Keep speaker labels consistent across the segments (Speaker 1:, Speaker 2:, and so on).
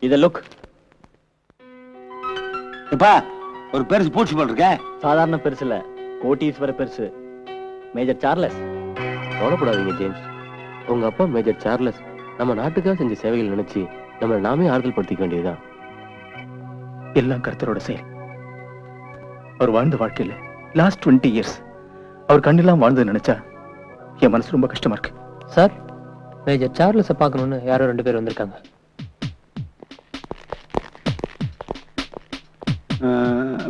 Speaker 1: இத லுக்.
Speaker 2: இப்பா ஒரு பெருசு பூச்சி போட்டிருக்க.
Speaker 1: சாதாரண பெருசு இல்ல, கோட்டீஸ்வர பெருசு. Major Charles.
Speaker 3: கவலைப்படாதீங்க ஜேம்ஸ். உங்க அப்பா மேஜர் சார்லஸ் நம்ம நாட்டுக்காக செஞ்ச சேவைகள் நினைச்சு நம்ம நாமே ஆறுதல் படுத்திக்க வேண்டியதுதான்.
Speaker 4: எல்லாம் கர்த்தரோட செயல். அவர் வாழ்ந்த வாழ்க்கையில லாஸ்ட் 20 இயர்ஸ் அவர் கண்ணெல்லாம் வாழ்ந்து நினைச்சா என் மனசு ரொம்ப கஷ்டமா இருக்கு.
Speaker 3: சார், மேஜர் சார்லஸை பார்க்கணும்னு யாரோ 2 பேர் வந்திருக்காங்க.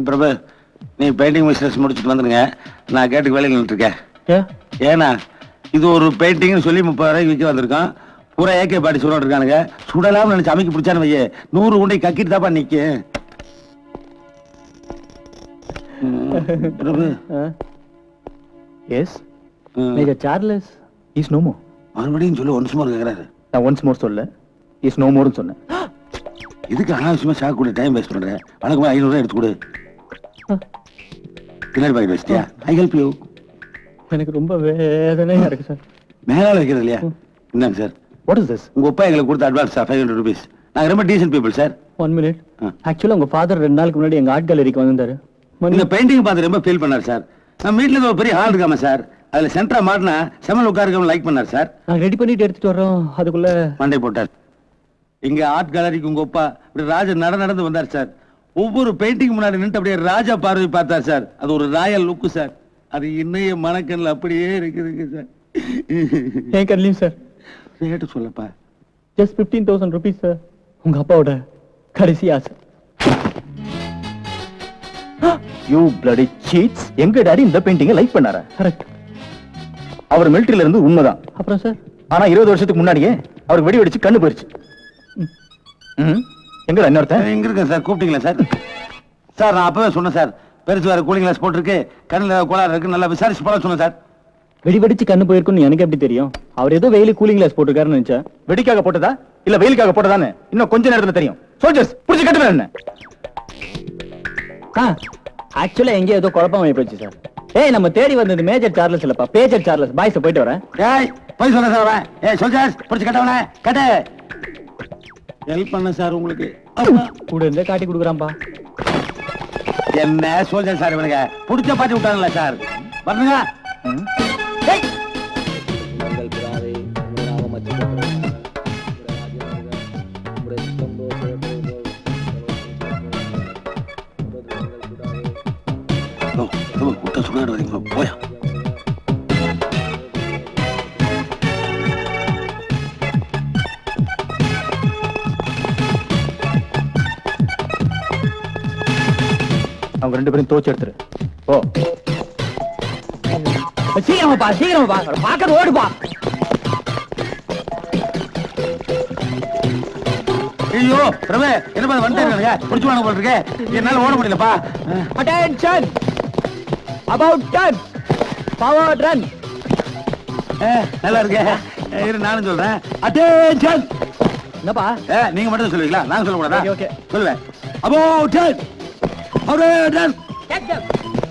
Speaker 2: பிரபு, நீ பெயிண்டிங் பிசினஸ் முடிச்சுட்டு வந்துருங்க. நான் கேட்டுக்கு வேலையில் நின்றுருக்கேன். ஏன்னா இது ஒரு பெயிண்டிங்னு சொல்லி 30 ரூபாய்க்கு விற்க வந்திருக்கான். பூரா ஏகே பாட்டி சுட இருக்கானுங்க. சுடலாம் நினைச்சு அமைக்க பிடிச்சானு வையே 100 உண்டை கக்கிட்டு தாப்பா நிக்க. Prabhu,
Speaker 4: yes
Speaker 1: major Charles
Speaker 4: is no more.
Speaker 2: மறுபடியும் சொல்லி ஒன்ஸ் மோர் கேக்குறாரு.
Speaker 4: நான் ஒன்ஸ் மோர் சொல்ல, இஸ் நோ மோர்னு சொன்னேன்.
Speaker 2: இதுக்கு அனாவசியமா ஷாக் கூட டைம் வேஸ்ட் பண்றேன். வணக்கம், 500 ரூபாய் எடுத்து கொடு. பின்னாடி பாக்கெட் வச்சிட்டியா? I help you.
Speaker 1: எனக்கு ரொம்ப வேதனையா இருக்கு சார்.
Speaker 2: மேலால வைக்கிறது இல்லையா? இந்தாங்க சார்.
Speaker 4: What is this?
Speaker 2: உங்க அப்பா எங்களுக்கு கொடுத்த அட்வான்ஸ் 500 rupees. நாங்க ரொம்ப டீசன்ட் பீப்புள் சார்.
Speaker 1: 1 minute. ஆக்சுவலா உங்க ஃபாதர் 2 நாளுக்கு முன்னாடி எங்க ஆர்ட் கேலரிக்கு வந்திருந்தாரு.
Speaker 2: இந்த பெயிண்டிங் பார்த்து ரொம்ப ஃபீல் பண்ணார் சார். நம்ம வீட்டுல ஒரு பெரிய ஹால் இருக்காம சார், அதுல சென்டரா மாட்டினா செமல் உட்காருக்க லைக் பண்ணார் சார்.
Speaker 1: நாங்க ரெடி பண்ணிட்டு எடுத்துட்டு வர்றோம், அதுக்குள்ள
Speaker 2: மண்டை போட்டார். இங்க ஆர்ட் கேலரிக்கு உங்க அப்பா இப்படி ராஜா நடந்து வந்தார் சார். ஒவ்வொரு பெயிண்டிங் முன்னாடி நின்று அப்படியே ராஜா பார்வை பார்த்தார் சார். அது ஒரு ராயல் லுக்கு சார். அது இன்னைய மனக்கண்ணில் அப்படியே இருக்குதுங்க சார்.
Speaker 1: ஏன் கண்ணிலையும் சார்.
Speaker 2: ரேட்டு சொல்லப்பா.
Speaker 1: Just 15,000 rupees sir. உங்க அப்பாவோட கடைசி ஆசை.
Speaker 4: You bloody cheats. எங்க டாடி இந்த பெயிண்டிங்கை லைக் பண்ணாரா?
Speaker 1: கரெக்ட்.
Speaker 4: அவர் மிலிட்டரியில இருந்து உண்மைதான்.
Speaker 1: அப்புறம் சார்,
Speaker 4: ஆனா 20 வருஷத்துக்கு முன்னாடியே அவருக்கு வெடி வெடிச்சு கண்ணு போயிருச்சு. எங்க இன்னொருத்தன்
Speaker 2: எங்க இருக்கேன் சார்? கூப்பிட்டீங்களா சார்? சார் நான் அப்பவே சொன்னேன் சார், பெருசு வேற கூலிங் கிளாஸ் போட்டிருக்கு, கண்ணில் கோளாறு இருக்கு, நல்லா விசாரிச்சு போல சொன்னேன் சார்.
Speaker 1: வெடி வெடிச்சு கண்ணு போயிருக்குன்னு எனக்கு எப்படி தெரியும்? அவர் ஏதோ வெயிலு கூலிங் கிளாஸ் போட்டிருக்காருன்னு நினைச்சேன்.
Speaker 4: வெடிக்காக போட்டதா இல்ல வெயிலுக்காக போட்டதான்னு இன்னும் கொஞ்ச நேரத்துல தெரியும். சோல்ஜர்ஸ் புடிச்சு கட்டுவேன் என்ன?
Speaker 1: ஆக்சுவலா எங்க ஏதோ குழப்பம் ஆகி போச்சு சார். ஏய், நம்ம தேடி வந்தது மேஜர் சார்லஸ் இல்லப்பா, பேஜர் சார்லஸ். பாய்ஸ் போயிட்டு வரேன்.
Speaker 2: ஏய், போய் சொல்ல சார் வரேன். ஏய் சோல்ஜர்ஸ் புடிச்சு கட்டவனே கட்டு. ஹெல்ப் பண்ண சார் உங்களுக்கு.
Speaker 1: கூட இருந்தே காட்டி கொடுக்குறான்பா.
Speaker 2: என்ன சோல்ஜர் சார் இவனுங்க புடிச்ச பாட்டி விட்டாங்கல்ல சார். வரணுங்க. சுடாடு வரீங்க போயா.
Speaker 4: அவங்க 2 பேரும் தோச்சு எடுத்துரு. ஓ
Speaker 1: சீக்கிரமாப்பா, சீக்கிரமாப்பா, பாக்க ஓடுப்பா.
Speaker 2: ஐயோ பிரபு, என்ன வந்துருங்க புடிச்சு வாங்க போல இருக்கு. என்னால ஓட முடியலப்பா.
Speaker 1: Attention, about turn, forward run.
Speaker 2: நல்லா இருக்கு. இரு நானும் சொல்றேன். அட்டென்ஷன்.
Speaker 1: என்னப்பா
Speaker 2: நீங்க மட்டும் சொல்லுவீங்களா? நான் சொல்லக்கூடாதா?
Speaker 1: ஓகே
Speaker 2: சொல்லுவேன். About turn, forward run.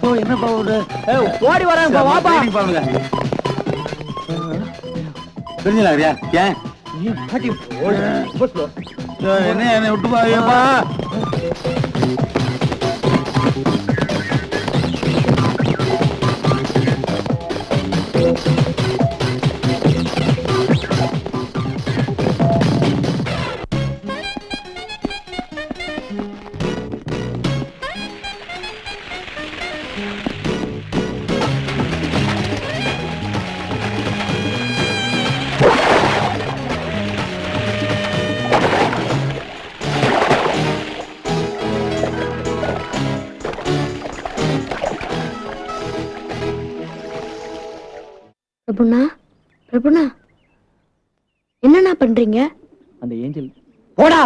Speaker 2: Oh என்னப்பா ஒரு
Speaker 1: ஓடி வராங்க வாப்பா.
Speaker 2: பாருங்க தெரிஞ்சலாங்கறியா? ஏன் என்ன விட்டு பாப்பா.
Speaker 5: பிரபுனா, பிரபுனா, என்னண்ணா பண்றீங்க?
Speaker 1: அந்த ஏஞ்சல் போடா.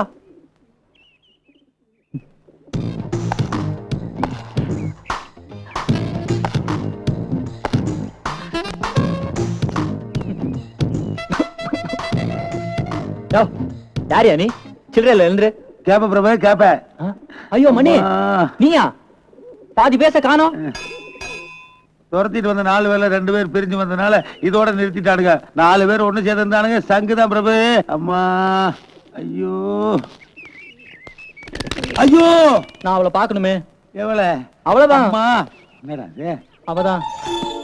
Speaker 1: யாரியா நீ? சில்லறையில எழுந்துரு.
Speaker 2: கேப்ப பிரபு கேப்ப.
Speaker 1: ஐயோ மணி, நீயா? பாதி பேச காணோம்.
Speaker 2: துரத்திட்டு வந்த 4 பேர்ல 2 பேர் பிரிஞ்சு வந்தனால இதோட நிறுத்திட்டானுங்க. 4 பேர் ஒண்ணு சேர்ந்தானுங்க. சங்குதான் பிரபு. அம்மா ஐயோ ஐயோ
Speaker 1: நான் அவளை பார்க்கணுமே.
Speaker 2: எவ்வளவு
Speaker 1: அவ்வளவுதான்.
Speaker 2: அம்மா என்னடா இது?
Speaker 1: அவதான்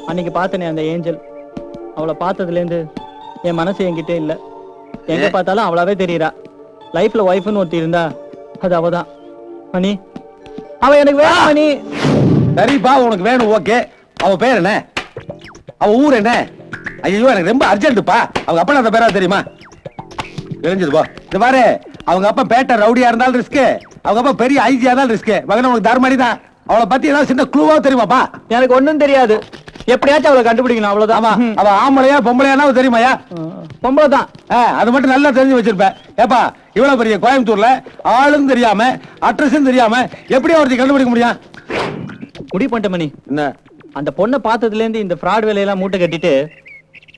Speaker 1: அன்னைக்கு பார்த்தனே அந்த ஏஞ்சல். அவளை பார்த்ததுல இருந்து என் மனசு என்கிட்ட இல்ல. எங்க பார்த்தாலும் அவளாவே தெரியறா. லைஃப்ல ஒய்ஃப்னு ஒருத்தி இருந்தா அது அவதான். மணி, அவ எனக்கு வேணும் மணி.
Speaker 2: சரிப்பா உனக்கு வேணும், ஓகே. அவ பேர் என்ன? அவ ஊர் என்ன? ஐயோ எனக்கு ரொம்ப அர்ஜென்ட்ப்பா. அவங்க அப்பா அந்த பேரா தெரியுமா? தெரிஞ்சது போ. இது பாரு, அவங்க அப்பா பேட்டை ரவுடியா இருந்தாலும் ரிஸ்க், அவங்க அப்பா பெரிய ஐஜியா இருந்தாலும் ரிஸ்க். மகன் உனக்கு தர்மடி தான். அவளை பத்தி ஏதாவது சின்ன க்ளூவா தெரியுமாப்பா?
Speaker 1: எனக்கு ஒண்ணும் தெரியாது. எப்படியாச்சும் அவளை கண்டுபிடிக்கணும், அவ்வளவுதான்.
Speaker 2: ஆமா, அவ ஆம்பளையா பொம்பளையானா தெரியுமாயா?
Speaker 1: பொம்பளை தான்.
Speaker 2: அது மட்டும் நல்லா தெரிஞ்சு வச்சிருப்ப. ஏப்பா இவ்வளவு பெரிய கோயம்புத்தூர்ல ஆளும் தெரியாம அட்ரஸும் தெரியாம எப்படி ஒருத்தி கண்டுபிடிக்க முடியும்?
Speaker 1: முடிவு பண்ணிட்ட மணி.
Speaker 2: என்ன?
Speaker 1: அந்த பொண்ணை பார்த்ததுல இருந்து இந்த ஃப்ராட் வேலையெல்லாம் மூட்டை கட்டிட்டு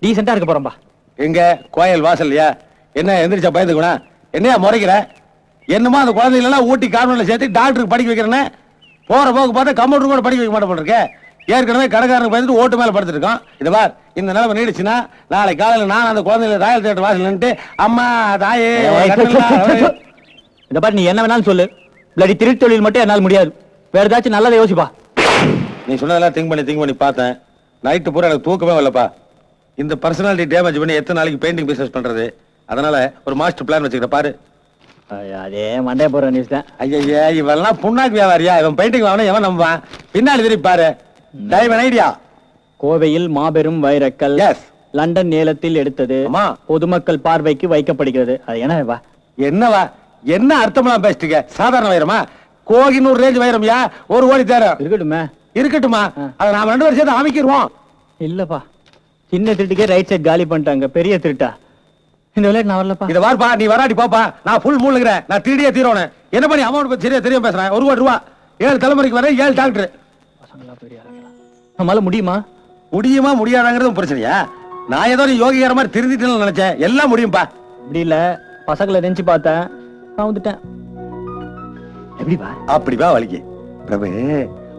Speaker 1: டீசெண்டா இருக்க போறோம்பா.
Speaker 2: எங்க கோயில் வாசல்லையா? என்ன எந்திரிச்சா பயந்துக்கணா? என்னையா முறைக்கிற? என்னமோ அந்த குழந்தைகள் எல்லாம் ஊட்டி கார்மெண்ட்ல சேர்த்து டாக்டருக்கு படிக்க வைக்கிறேன்னு போற போக்கு பார்த்தா கம்ப்யூட்டர் கூட படிக்க வைக்க மாட்டேன் போட்டிருக்கேன். ஏற்கனவே கடைக்காரனுக்கு பயந்துட்டு ஓட்டு மேல படுத்துருக்கோம். இது பார், இந்த நிலைமை நீடிச்சுன்னா நாளை காலையில நான் அந்த குழந்தைகளை ராயல் தியேட்டர் வாசல் நின்னுட்டு அம்மா தாயே
Speaker 1: இந்த பாரு, நீ என்ன வேணாலும் சொல்லு. பிளடி திருட்டு தொழில் மட்டும் என்னால முடியாது. வேற ஏதாச்சும் நல்லதை யோசிப்பா.
Speaker 2: நீ சொன்னதெல்லாம் திங்க் பண்ணி பார்த்தேன். நைட்டு பூரா எனக்கு தூக்கமே வரலப்பா. இந்த பர்சனாலிட்டி டேமேஜ் பண்ணி எத்தனை நாளைக்கு பெயிண்டிங் பிசினஸ் பண்றது? அதனால ஒரு மாஸ்டர் பிளான் வச்சுக்கிட்ட பாரு.
Speaker 1: அதே மண்டே போற நியூஸ் தான்.
Speaker 2: ஐயா இவெல்லாம் புண்ணாக்கு வியாபாரியா? இவன் பெயிண்டிங் வாங்கினா எவன் நம்புவான்? பின்னாடி திருப்பி பாரு. Taiwan idea.
Speaker 1: கோவையில் மாபெரும் வைரக்கல் லண்டன் ஏலத்தில் எடுத்தது பொதுமக்கள் பார்வைக்கு வைக்கப்படுகிறது. அது என்னவா?
Speaker 2: என்னவா? என்ன அர்த்தமெல்லாம் பேசிட்டுக்க? சாதாரண வைரமா? கோகினூர் ரேஞ்ச் வைரம்யா, 1 கோடி தேரம். இருக்கட்டுமா? அதை நாம 2 வருஷம் அமைக்கிடுவோம்.
Speaker 1: இல்லப்பா, சின்ன திருட்டுக்கே ரைட் சைட் காலி பண்ணிட்டாங்க. பெரிய திருட்டா இந்த விளையாட்டு நான் வரலப்பா.
Speaker 2: இத வார்ப்பா, நீ வராடி பாப்பா. நான் ஃபுல் மூழ்கிறேன். நான் திருடியே தீரோனேன். என்ன பண்ணி அமௌண்ட் பத்தி சரியா தெரியும் பேசுறேன். 1 கோடி ரூபா, 7 தலைமுறைக்கு வர 7 டாக்டர்.
Speaker 1: நம்மளால முடியுமா?
Speaker 2: முடியுமா முடியாதாங்கிறது பிரச்சனையா? நான் ஏதோ யோகிக்கிற மாதிரி திருந்திட்டேன்னு நினைச்சேன். எல்லாம் முடியும்பா.
Speaker 1: இப்படி இல்ல, பசங்களை நினைச்சு பார்த்தேன், நான் வந்துட்டேன். எப்படிப்பா?
Speaker 2: அப்படிப்பா வலிக்கு. பிரபு,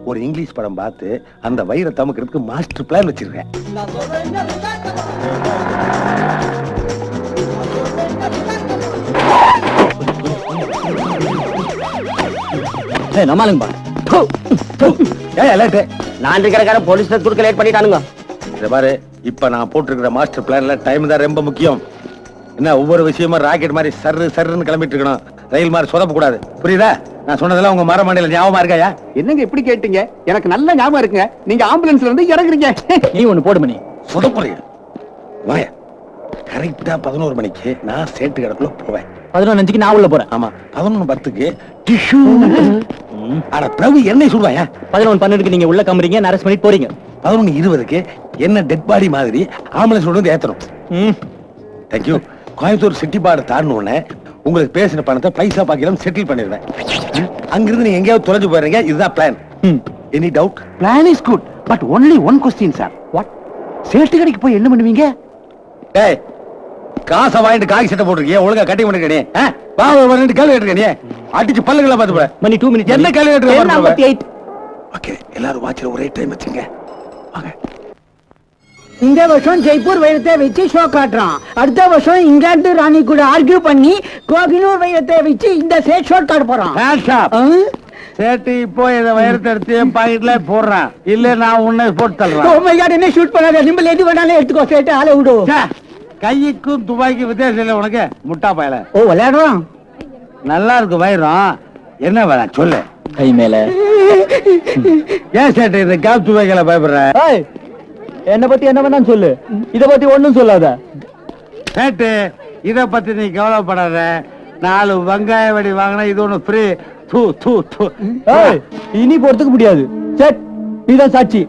Speaker 2: ஒரு இங்கிலீஷ் படம் பார்த்து அந்த வைர தமக்கிறதுக்கு மாஸ்டர் பிளான் வச்சிருக்கேன்.
Speaker 1: நம்மளுங்கப்பா.
Speaker 6: நான் இருக்கிற போலீஸ்ல துடுக்க லேட் பண்ணிட்டானுங்க.
Speaker 2: இத பாரு, இப்ப நான் போட்டிருக்கிற மாஸ்டர் பிளான்ல டைம் தான் ரொம்ப முக்கியம். என்ன, ஒவ்வொரு விஷயமா ராக்கெட் மாதிரி சர்ன்னு கிளம்பிட்டு இருக்கணும். ரயில் மாதிரி சொதப்ப கூடாது. புரியுதா? நான் சொன்னதெல்லாம் உங்க மர மண்டையில ஞாபகமா இருக்காயா?
Speaker 6: என்னங்க இப்படி கேட்டீங்க? எனக்கு நல்ல ஞாபகம் இருக்குங்க. நீங்க ஆம்புலன்ஸ்ல இருந்து இறங்குறீங்க.
Speaker 1: நீ ஒண்ணு போடு மணி.
Speaker 2: சொதப்புறீங்க. வாயா, கரெக்டா 11 மணிக்கு நான் சேட்டு கடக்குள்ள போவேன்.
Speaker 1: 11:05 நான் உள்ள போறேன்.
Speaker 2: ஆமா, 11:10 டிஷ்யூ. அட பிரபு, என்னை சொல்வாயா?
Speaker 1: 11:12 நீங்க உள்ள கம்பறீங்க, அரெஸ்ட் பண்ணிட்டு போறீங்க.
Speaker 2: 11:20 என்ன டெட் பாடி மாதிரி ஆம்புலன்ஸ் வந்து ஏத்தணும். தேங்க்யூ. கோயம்புத்தூர் சிட்டிபாடு தாண்டின உடனே உங்களுக்கு பேசின பணத்தை பைசா பாக்கிலும் செட்டில் பண்ணிடுவேன். அங்கிருந்து நீங்க எங்கேயாவது தொலைஞ்சு போயிடுறீங்க. இதுதான் plan. Any doubt?
Speaker 6: Plan is good, but only one question sir. What? சேட்டு கடைக்கு போய் என்ன பண்ணுவீங்க?
Speaker 2: டேய், காசை வாங்கிட்டு காக்கி சட்டை போட்டுருக்கீங்க, ஒழுங்கா கட்டி பண்ணிருக்கே. வா, ஒரு 2 கேள்வி கேட்டுருக்கே. அடிச்சு பல்லுகளை பார்த்து போற
Speaker 1: மணி 2 மினிட்ஸ்.
Speaker 2: என்ன கேள்வி கேட்டுருக்க?
Speaker 1: 10:58.
Speaker 2: ஓகே, எல்லாரும் வாட்ச்ல ஒரே டைம் வச்சுங்க. வாங்க.
Speaker 7: இந்த வருஷம் ஜெய்ப்பூர் வைரத்தை வச்சு ஷோ காட்டுறான். அடுத்த வருஷம் இங்கிலாந்து ராணி கூட ஆர்கியூ பண்ணி கோகினூர் வைரத்தை வச்சு இந்த சேட் ஷோ காட்ட போறான்.
Speaker 2: சேட்டு இப்போ இத வைரத்தை எடுத்து என் பாக்கெட்ல போடுறான். இல்ல நான் உன்னை போட்டு
Speaker 7: ஓ
Speaker 2: தள்ளுறேன்.
Speaker 7: மை காட், என்ன ஷூட் பண்ணாத. நிம்பல் எது வேணாலும் எடுத்துக்கோ. சேட்டு ஆளை விடு.
Speaker 2: கைக்கும் துபாய்க்கு வித்தியாசம் இல்லை உனக்கு, முட்டா பயல.
Speaker 7: ஓ விளையாடுறான்.
Speaker 2: நல்லா இருக்கு வைரம். என்ன வேலை சொல்லு.
Speaker 1: கை மேல.
Speaker 2: ஏன் சேட்டு இந்த கேப் துபாய்க்கல பயப்படுற?
Speaker 1: என்ன பத்தி என்ன வேணாலும் சொல்லு, இத பத்தி ஒண்ணும் சொல்லாத.
Speaker 2: சேட்டு, இத பத்தி நீ கவலைப்படாத. 4 வெங்காய வடி வாங்கினா இது ஒண்ணு ஃப்ரீ. தூ தூ தூ.
Speaker 1: இனி போறதுக்கு முடியாது. செட், நீதான் சாட்சி.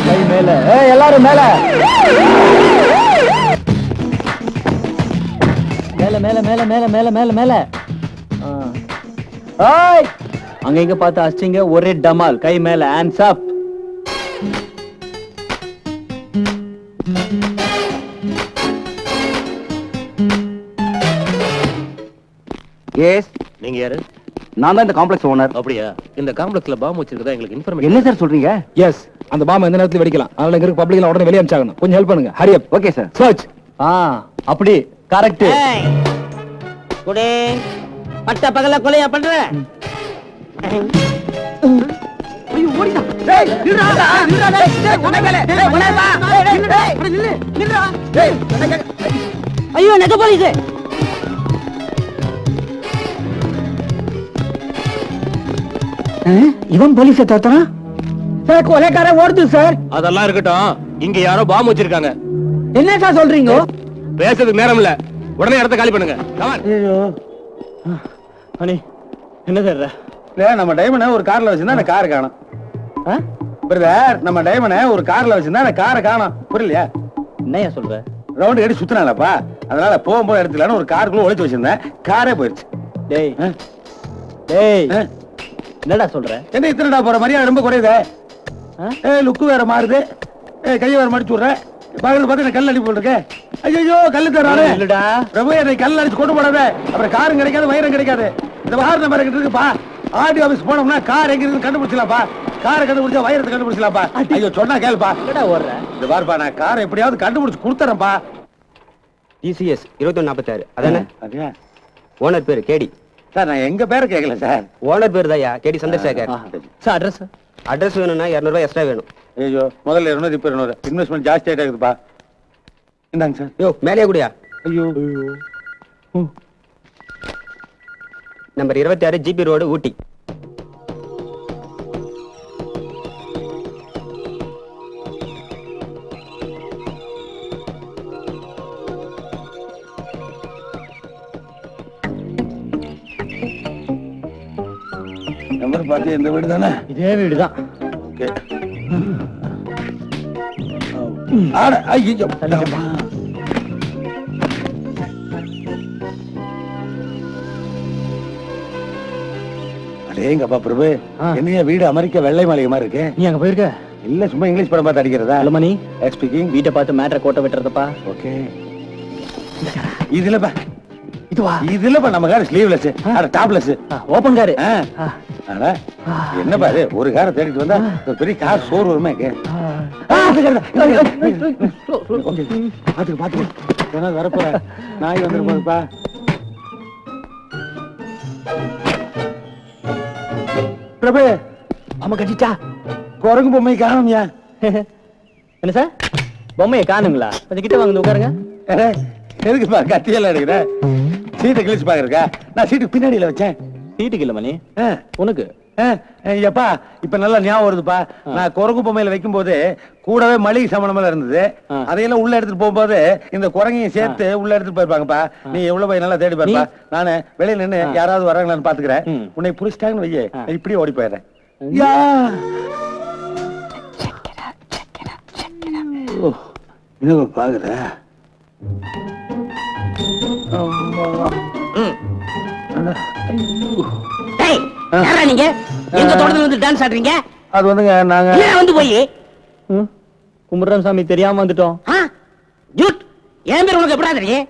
Speaker 1: கை மேல. எல்லாரும் மேல மேல மேல மேல மேல மேல மேல மேல. அங்க இங்க பார்த்து அடிச்சிங்க, ஒரே டமால். கை மேல, ஹேண்ட்ஸ் அப்.
Speaker 6: எஸ்,
Speaker 3: நீங்க யாரு?
Speaker 6: நான் தான் இந்த காம்ப்ளெக்ஸ் ஓனர்.
Speaker 3: அப்படியா? இந்த காம்ப்ளெக்ஸ்ல பாம்பு வச்சிருக்கதா எங்களுக்கு இன்ஃபர்மேஷன்.
Speaker 6: என்ன சார் சொல்றீங்க?
Speaker 1: எஸ், அந்த பாம்பு எந்த நேரத்துல வெடிக்கலாம். அதனால இங்க இருக்க பப்ளிக்ல உடனே வெளிய அனுப்பிச்சாகணும். கொஞ்சம் ஹெல்ப் பண்ணுங்க. Hurry up.
Speaker 6: Okay sir.
Speaker 1: Search. அப்படி கரெக்ட்.
Speaker 7: குடே பட்ட பகல கொலையா பண்ற? ஐயோ ஓடிடா. டேய் நில்றா நில்றா டேய். டேய் உனக்கல. டேய் உனவா. டேய் டேய் நில்லு நில்றா. டேய் ஐயோ நெக போலீஸ். இவன் போலீஸை தோத்துறான் சார். கொலைக்காரன் ஓடுது சார்.
Speaker 3: அதெல்லாம் இருக்கட்டும், இங்க யாரோ பாம்பு வச்சிருக்காங்க.
Speaker 7: என்ன சார் சொல்றீங்க?
Speaker 3: பேசுறதுக்கு நேரம் இல்ல, உடனே இடத்த காலி பண்ணுங்க. Come on.
Speaker 2: ஐயோ
Speaker 1: மணி என்ன தேடுற?
Speaker 2: இல்ல நம்ம டைமண்ட் ஒரு கார்ல வச்சிருந்தா அந்த காரை காணோம். பிரதர், நம்ம டைமண்ட் ஒரு கார்ல வச்சிருந்தா அந்த காரை காணோம். புரியலையா?
Speaker 1: என்னையா சொல்ற?
Speaker 2: ரவுண்ட் கட்டி சுத்தினாலப்பா, அதனால போகும்போது எடுத்துலான்னு ஒரு காருக்குள்ள ஒளிச்சு வச்சிருந்தேன். காரே போயிருச்சு.
Speaker 1: டேய்
Speaker 2: ஆ?
Speaker 1: டேய்
Speaker 2: ஆ?
Speaker 1: என்னடா சொல்ற?
Speaker 2: என்ன இத்தனைடா போற மரியாதை ரொம்ப குறையுதே. லுக்கு வேற மாறுது. கையை வேற மடிச்சு விடுறேன். பக்கத்துல பார்த்து கல் அடி போட்டுருக்கேன். ஐயோ கல்லு தரானே.
Speaker 1: இல்லடா
Speaker 2: பிரபு என்னை கல் அடிச்சு கொண்டு போடாத. அப்புறம் காரும் கிடைக்காது, வயிறும் கிடைக்காது. இந்த வார நம்பர் கிட்ட இருக்குப்பா. ஆர்டி ஆபீஸ் போனோம்னா கார் எங்க இருக்கு கண்டுபிடிச்சலாம்ப்பா. காரை கண்டுபிடிச்சா வயிறத்தை கண்டுபிடிச்சலாம்ப்பா. ஐயோ சொன்னா கேளுப்பா.
Speaker 1: என்னடா ஓடுற?
Speaker 2: இந்த பாருப்பா, நான் காரை எப்படியாவது கண்டுபிடிச்சு கொடுத்துறேன்ப்பா.
Speaker 8: TCS 2146 அதானே?
Speaker 2: அப்படியா
Speaker 8: ஓனர் பேரு கேடி.
Speaker 2: சார்? நான் எங்க பேரை கேட்கல சார்.
Speaker 8: ஓனர் பேரு தான்யா K D Chandrasekhar.
Speaker 1: Sir address?
Speaker 8: Address வேணும்னா 200 ரூபாய் எக்ஸ்ட்ரா வேணும்.
Speaker 2: ஐயோ முதல்ல 200 இப்ப 200 இன்வெஸ்ட்மெண்ட் ஜாஸ்தி ஆயிட்டா இருக்குப்பா. இந்தாங்க சார்.
Speaker 8: யோ மேலேயே கூடியா.
Speaker 2: ஐயோ
Speaker 8: நம்பர் 26 GP ரோடு ஊட்டி.
Speaker 2: நம்பர் பார்த்து எந்த வீடு தானே?
Speaker 1: இதே வீடுதான்.
Speaker 2: ஓகே. ஆட ஐயோ அடேங்கப்பா பிரபு, என்னைய வீடு அமெரிக்கா வெள்ளை மாளிகை மாதிரி இருக்கு.
Speaker 1: நீ அங்க போயிருக்க?
Speaker 2: இல்ல சும்மா இங்கிலீஷ் படம் பார்த்து அடிக்கிறதா?
Speaker 1: ஹலோ மணி
Speaker 2: ஸ்பீக்கிங்.
Speaker 1: வீட்டை பார்த்து மேட்ரை கோட்டை விட்டுறதப்பா.
Speaker 2: ஓகே. இதுலப்பா இதுவா இதுலப்பா நம்ம கார் ஸ்லீவ்லெஸ் அட டாப்லெஸ்
Speaker 1: ஓபன் காரு.
Speaker 2: அட என்னப்பா இது, ஒரு காரை தேடிட்டு வந்தா ஒரு பெரிய கார் சோறு வருமே. பாத்துக்க பாத்துக்க, ஏன்னா வரப்போற நாய் வந்துருப்பா. பிரபு
Speaker 1: ஆமா கட்டிச்சா?
Speaker 2: குரங்கு பொம்மை காணும்யா.
Speaker 1: என்ன சார் பொம்மையை காணுங்களா? கொஞ்சம் கிட்ட வாங்க உட்காருங்க.
Speaker 2: எதுக்குப்பா கத்தியெல்லாம் எடுக்கிற? சீட்டை கிழிச்சு பாக்குறக்கா? நான் சீட்டுக்கு பின்னாடியில வச்சேன்.
Speaker 1: சீட்டுக்கு இல்ல மணி, உனக்கு.
Speaker 2: எப்பா இப்ப நல்லா ஞாபகம் வருதுப்பா. நான் குரங்கு பொம்மையில வைக்கும் போது கூடவே மளிகை சாமானமெல்லாம் இருந்தது. அதையெல்லாம் உள்ள எடுத்துட்டு போகும்போது இந்த குரங்கையும் சேர்த்து உள்ள எடுத்துட்டு போயிருப்பாங்கப்பா. நீ எவ்வளவு போய் நல்லா தேடி பாருப்பா. நானு வெளியில நின்னு யாராவது வராங்களான்னு பாத்துக்கிறேன். உன்னை புடிச்சிட்டாங்கன்னு வையே, இப்படியே ஓடி போயிடுறேன். இன்னும் பாக்குற
Speaker 7: நீங்க எங்க தோட்டத்துல வந்து டான்ஸ் ஆடுறீங்க?
Speaker 2: அது வந்துங்க நாங்க
Speaker 7: வந்து போய்
Speaker 1: கும்பிடுறோம் சாமி, தெரியாம வந்துட்டோம்.
Speaker 7: என் பேர் உனக்கு எப்படா தெரியும்?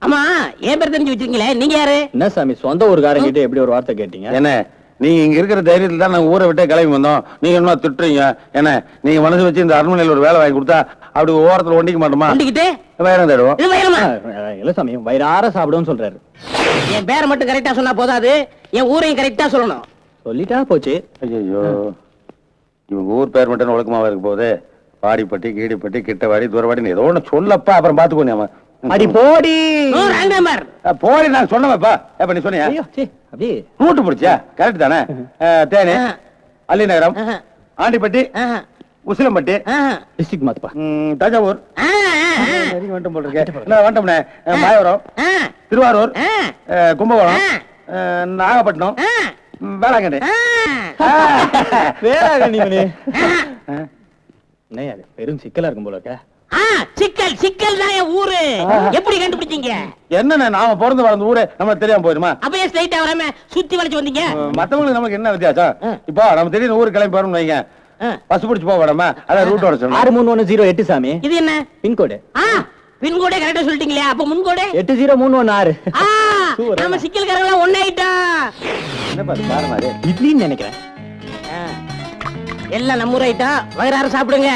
Speaker 7: ஆமா என் பேர் தெரிஞ்சு வச்சிருக்கீங்களே, நீங்க யாரு?
Speaker 1: என்ன சாமி சொந்த ஊருக்காரங்கிட்ட எப்படி ஒரு வார்த்தை கேட்டீங்க?
Speaker 2: என்ன நீங்க இங்க இருக்கிற தைரியத்துல தான் நாங்க ஊரை விட்டே கிளம்பி வந்தோம். நீங்க என்ன திட்டுறீங்க? என்ன நீங்க மனசு வச்சு இந்த அரண்மனையில ஒரு வேலை வாங்கி கொடுத்தா அப்படி ஓரத்துல ஒண்டிக்க மாட்டோமா? வயிறம் தேடுவோம்.
Speaker 1: இல்ல சாமி, வயிறார சாப்பிடுவோம் சொல்றாரு.
Speaker 7: என் பேரை மட்டும் கரெக்டா சொன்னா போதாது, என் ஊரையும் கரெக்டா சொல்லணும்.
Speaker 1: சொல்லிட்டா போச்சு.
Speaker 2: ஐயோ இவங்க ஊர் பேர் மட்டும் ஒழுக்கமாவா இருக்க போகுது. பாடிப்பட்டி கீடிப்பட்டி கிட்டவாடி தூரவாடி ஏதோ ஒண்ணு சொல்லப்பா, அப்புறம் பாத்துக்கோ.
Speaker 1: அடி போடி
Speaker 2: போடி, நான் சொன்னப்பா. எப்ப நீ சொன்னியா?
Speaker 1: அப்படி
Speaker 2: ரூட்டு பிடிச்சியா? கரெக்ட் தானே? தேனி, அல்லி நகரம், ஆண்டிப்பட்டி, உசிலம்பட்டி,
Speaker 1: டிஸ்ட்ரிக்ட் மாத்துப்பா.
Speaker 2: தஞ்சாவூர், வந்துட்டோம் போல் இருக்கேன். வந்துட்டோம்னே. மாயவரம், திருவாரூர், கும்பகோணம், நாகப்பட்டினம், வேளாங்கண்ணி.
Speaker 1: வேளாங்கண்ணி மணி என்ன பெரும் சிக்கலா இருக்கும் போல இருக்க.
Speaker 7: சிக்கல் சிக்கல் தான் என் ஊரு. எப்படி கண்டுபிடிச்சீங்க?
Speaker 2: என்ன நாம பிறந்து வளர்ந்த ஊரே நமக்கு தெரியாம போயிருமா?
Speaker 7: அப்பயே ஸ்ட்ரைட்டா வராம சுத்தி வளைச்சு வந்தீங்க.
Speaker 2: மத்தவங்களுக்கு நமக்கு என்ன வித்தியாசம்? இப்போ நம்ம திடீர்னு ஊருக்கு கிளம்பி போறோம்னு வைங்க, பஸ் பிடிச்சு போக வேண்டாமா? அதான் ரூட் வர சொன்னேன்.
Speaker 1: 63108 சாமி.
Speaker 7: இது என்ன
Speaker 1: பின்கோடு?
Speaker 7: பின்கோடே கரெக்டா சொல்லிட்டீங்களே, அப்ப முன்கோடு
Speaker 1: 80316.
Speaker 7: நம்ம சிக்கல்காரங்களா ஒண்ணாயிட்டா.
Speaker 2: என்ன பாரு பாருமா, அது
Speaker 1: இட்லின்னு நினைக்கிறேன்.
Speaker 7: எல்லாம் நம்ம ஊர் ஐட்டம், வயிறார சாப்பிடுங்க.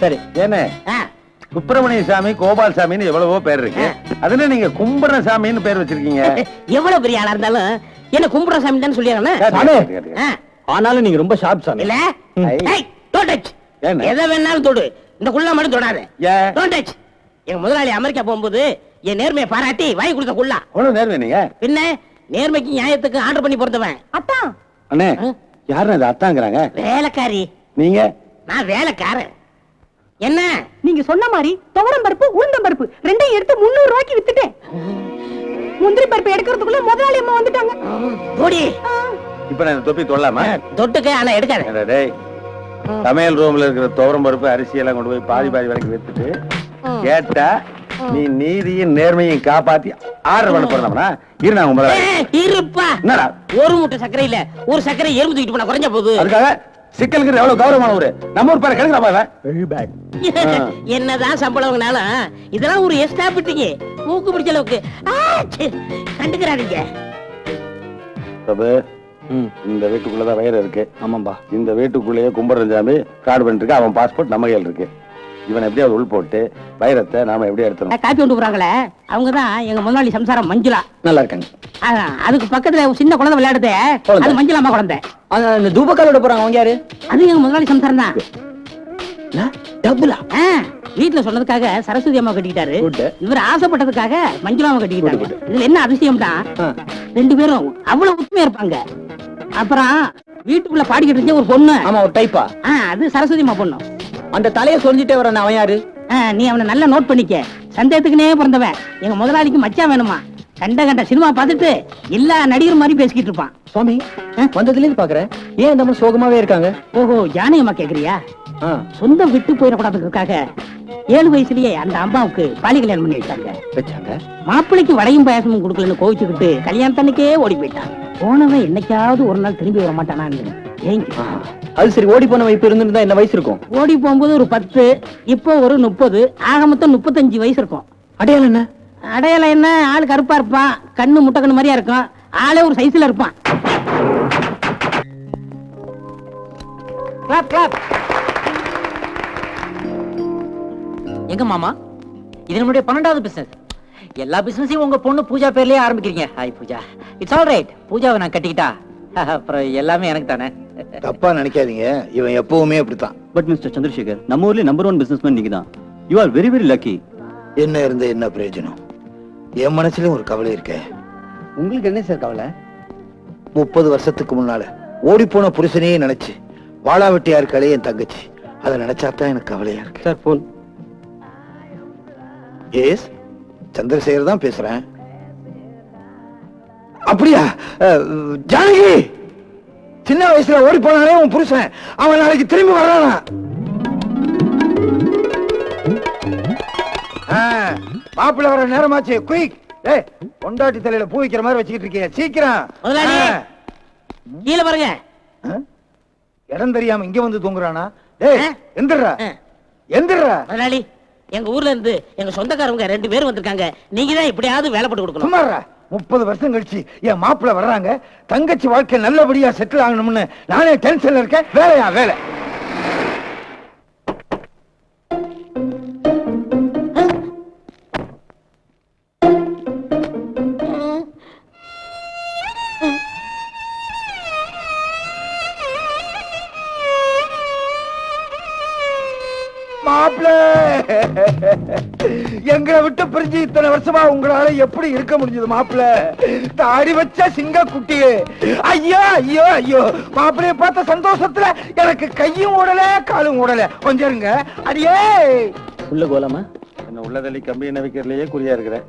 Speaker 1: சரி
Speaker 2: என்ன சுப்பிரமணிய சாமி, கோபால் சாமின்னு எவ்வளவோ பேர் இருக்கு. அதுல நீங்க கும்பிடுற சாமின்னு பேர் வச்சிருக்கீங்க.
Speaker 9: எவ்வளவு பெரிய ஆளா இருந்தாலும் என்ன கும்பிடுற சாமி தான் சொல்லிடுறேன்.
Speaker 1: ஆனாலும் நீங்க ரொம்ப ஷார்ப் சாமி.
Speaker 9: இல்ல டோன்ட் டச். எதை வேணாலும் தொடு, இந்த குள்ளா மட்டும் தொடாத. Don't touch. எங்க முதலாளி அமெரிக்கா போகும்போது என் நேர்மையை பாராட்டி வாங்கி கொடுத்த குள்ளா.
Speaker 2: அவ்வளவு நேர்மை நீங்க.
Speaker 9: பின்ன நேர்மைக்கு நியாயத்துக்கு ஆர்டர் பண்ணி பொறுத்தவன்.
Speaker 5: அத்தா
Speaker 2: அண்ணே, யாருன்னு அது அத்தாங்கிறாங்க?
Speaker 9: வேலைக்காரி.
Speaker 2: நீங்க?
Speaker 9: நான் வேலைக்காரன். என்ன
Speaker 5: நீங்க சொன்ன மாதிரி துவரம் பருப்பு உளுந்தம் பருப்பு ரெண்டையும் எடுத்து 300 ரூபாய்க்கு வித்துட்டேன். முந்திரி பருப்பு எடுக்கிறதுக்குள்ள முதலாளி அம்மா வந்துட்டாங்க.
Speaker 9: போடி.
Speaker 2: இப்ப நான் தொப்பி தொல்லாமா?
Speaker 9: தொட்டுக்க, ஆனா எடுக்காத.
Speaker 2: டேய், சமையல் ரூம்ல இருக்கிற துவரம் பருப்பு அரிசி எல்லாம் கொண்டு போய் பாதி பாதி வரைக்கும் வித்துட்டு கேட்டா நீ நீதியும் நேர்மையும் காப்பாத்தி ஆர்டர் பண்ண போறோம்னா இரு. நான் முதல்ல
Speaker 9: இருப்பா.
Speaker 2: என்னடா
Speaker 9: ஒரு மூட்டை சர்க்கரை இல்ல, ஒரு சர்க்கரை எறும்பு தூக்கிட்டு போனா குறைஞ்ச போகுது.
Speaker 2: அதுக்காக சிக்கலுக்கு எவ்வளவு கௌரவமான ஊரு நம்ம ஊர் பேர கிளம்புறா.
Speaker 9: என்னதான் சம்பளம்னாலும் இதெல்லாம் ஒரு எஸ்டாபிட்டிங்க. மூக்கு பிடிச்ச அளவுக்கு கண்டுக்கிறாதீங்க.
Speaker 2: பிரபு, இந்த வீட்டுக்குள்ளதான் வயிறு இருக்கு. ஆமாம்பா. இந்த வீட்டுக்குள்ளேயே கும்பரஞ்சாமி கார்டு பண்ணிட்டு இருக்கு. அவன் பாஸ்போர்ட் நம்ம கையில் இருக்கு. இவன் எப்படியாவது உள் போட்டு வைரத்தை நாம எப்படி எடுத்துறோம்?
Speaker 9: காப்பி கொண்டு போறாங்களே, அவங்கதான் எங்க முதலாளி சம்சாரம் மஞ்சுளா.
Speaker 1: நல்லா இருக்காங்க.
Speaker 9: அதுக்கு பக்கத்துல ஒரு சின்ன குழந்தை விளையாடுது, அது மஞ்சுளா அம்மா குழந்தை.
Speaker 1: அந்த தூபக்காலோட போறாங்க அவங்க யாரு?
Speaker 9: அது எங்க முதலாளி சம்சாரம் தான்.
Speaker 1: டபுளா?
Speaker 9: வீட்டுல சொன்னதுக்காக சரஸ்வதி அம்மா கட்டிக்கிட்டாரு.
Speaker 1: Good.
Speaker 9: இவர் ஆசைப்பட்டதுக்காக மஞ்சுளா அம்மா கட்டிக்கிட்டாங்க. இதுல என்ன அதிசயம் தான், ரெண்டு பேரும் அவ்வளவு உண்மையா இருப்பாங்க. அப்புறம் வீட்டுக்குள்ள பாடிக்கிட்டு இருந்த ஒரு பொண்ணு.
Speaker 1: ஆமா, ஒரு டைப்பா?
Speaker 9: அது சரஸ்வதி அம்மா பொண்ணு.
Speaker 1: அந்த தலையை சொரிஞ்சிட்டே வர அவன் யாரு?
Speaker 9: நீ அவனை நல்லா நோட் பண்ணிக்க. சந்தேகத்துக்குனே பிறந்தவன். எங்க முதலாளிக்கு மச்சான் வேணுமா? கண்ட சினிமா பார்த்துட்டு எல்லா நடிகர் மாதிரி பேசிக்கிட்டு இருப்பான்.
Speaker 1: சுவாமி, வந்ததுல இருந்து பாக்குறேன், ஏன் இந்த மாதிரி சோகமாவே இருக்காங்க?
Speaker 9: ஓஹோ, ஜானகம்மா கேக்குறியா? சொந்தம் விட்டு போயிடக்கூடாதுக்காக 7 வயசுலயே அந்த அம்மாவுக்கு பாலி கல்யாணம் பண்ணி வச்சாங்க. மாப்பிள்ளைக்கு வடையும் பாயாசமும் கொடுக்கலன்னு கோவிச்சுக்கிட்டு கல்யாணத்தன்னைக்கே ஓடி போயிட்டான். போனவன் என்னைக்காவது ஒரு நாள் திரும்பி வர மாட்டானான்னு ஏங்கி.
Speaker 1: அது சரி, ஓடி போன இப்ப இருந்திருந்தா என்ன வயசு இருக்கும்?
Speaker 9: ஓடி போகும்போது ஒரு 10, இப்போ ஒரு 30, ஆக மொத்தம் 35 வயசு இருக்கும்.
Speaker 1: அடையாளம் என்ன?
Speaker 9: அடையாளம் என்ன? ஆள் கருப்பா இருப்பான், கண்ணு முட்டைக்கண்ணு மாதிரியா இருக்கும், ஆளே ஒரு சைஸ்ல இருப்பான். Clap clap.
Speaker 10: எங்க மாமா, இது நம்மளுடைய 12வது பிசினஸ். எல்லா பிசினஸையும் உங்க பொண்ணு பூஜா பேர்லயே ஆரம்பிக்கிறீங்க. Hi Pooja. It's all right. பூஜாவை நான் கட்டிக்கிட்டா அப்புறம் எல்லாமே எனக்கு தானே.
Speaker 6: தப்பா நினைக்காதீங்க, இவன் எப்பவுமே அப்படித்தான்.
Speaker 1: பட் மிஸ்டர் சந்திரசேகர், நம்ம ஊர்ல நம்பர் 1 பிசினஸ்மேன் நீங்க தான். You are very very lucky.
Speaker 6: என்ன இருந்த என்ன பிரயோஜனம்? என் மனசுலயும் ஒரு கவலை இருக்கே.
Speaker 1: உங்களுக்கு என்ன சார் கவலை?
Speaker 6: 30 வருஷத்துக்கு முன்னால ஓடி போன புருஷனையே நினைச்சு வாழா வெட்டியா இருக்காளே என் தங்கச்சி, அதை நினைச்சாதான் எனக்கு கவலையா இருக்கு.
Speaker 1: Sir phone.
Speaker 6: எஸ், சந்திரசேகர் தான் பேசுறேன். அப்படியா? ஜானகி, சின்ன வயசுல ஓடி போனாலே உன் புருஷன், அவன் நாளைக்கு திரும்பி வர்றானா? மாப்பிள்ள வர நேரமாச்சு, குயிக். ஏய், பொண்டாட்டி தலையில பூ வைக்கிற மாதிரி வச்சுக்கிட்டு இருக்கீங்க, சீக்கிரம்.
Speaker 9: முதலாளி, கீழே பாருங்க.
Speaker 6: இடம் தெரியாம இங்க வந்து தூங்குறானா? டேய், எந்திரா எந்திரா.
Speaker 9: முதலாளி, எங்க ஊர்ல இருந்து எங்க சொந்தக்காரங்க 2 பேரும் வந்திருக்காங்க. நீங்க தான் எப்படியாவது வேலை போட்டு கொடுக்கணும்.
Speaker 6: சும்மாரா, 30 வருஷம் கழிச்சு என் மாப்பிள்ள வர்றாங்க, தங்கச்சி வாழ்க்கை நல்லபடியா செட்டில் ஆகணும்னு நானே டென்ஷன்ல இருக்கேன். வேலையா வேலை? மாப்பிள்ள, எங்களை விட்டு பிரிஞ்சு இத்தனை வருஷமா உங்களால எப்படி இருக்க முடிஞ்சது மாப்பிள்ள? தாடி வச்ச சிங்க குட்டியே. ஐயோ ஐயோ ஐயோ, மாப்பிள்ளைய பார்த்த சந்தோஷத்துல எனக்கு கையும் ஓடல காலும் ஓடல. கொஞ்சம் இருங்க. அடியே
Speaker 1: உள்ள கோலாமா?
Speaker 2: என்ன உள்ளதள்ளி கம்பி என்ன வைக்கிறதுலயே குறியா இருக்கிறேன்.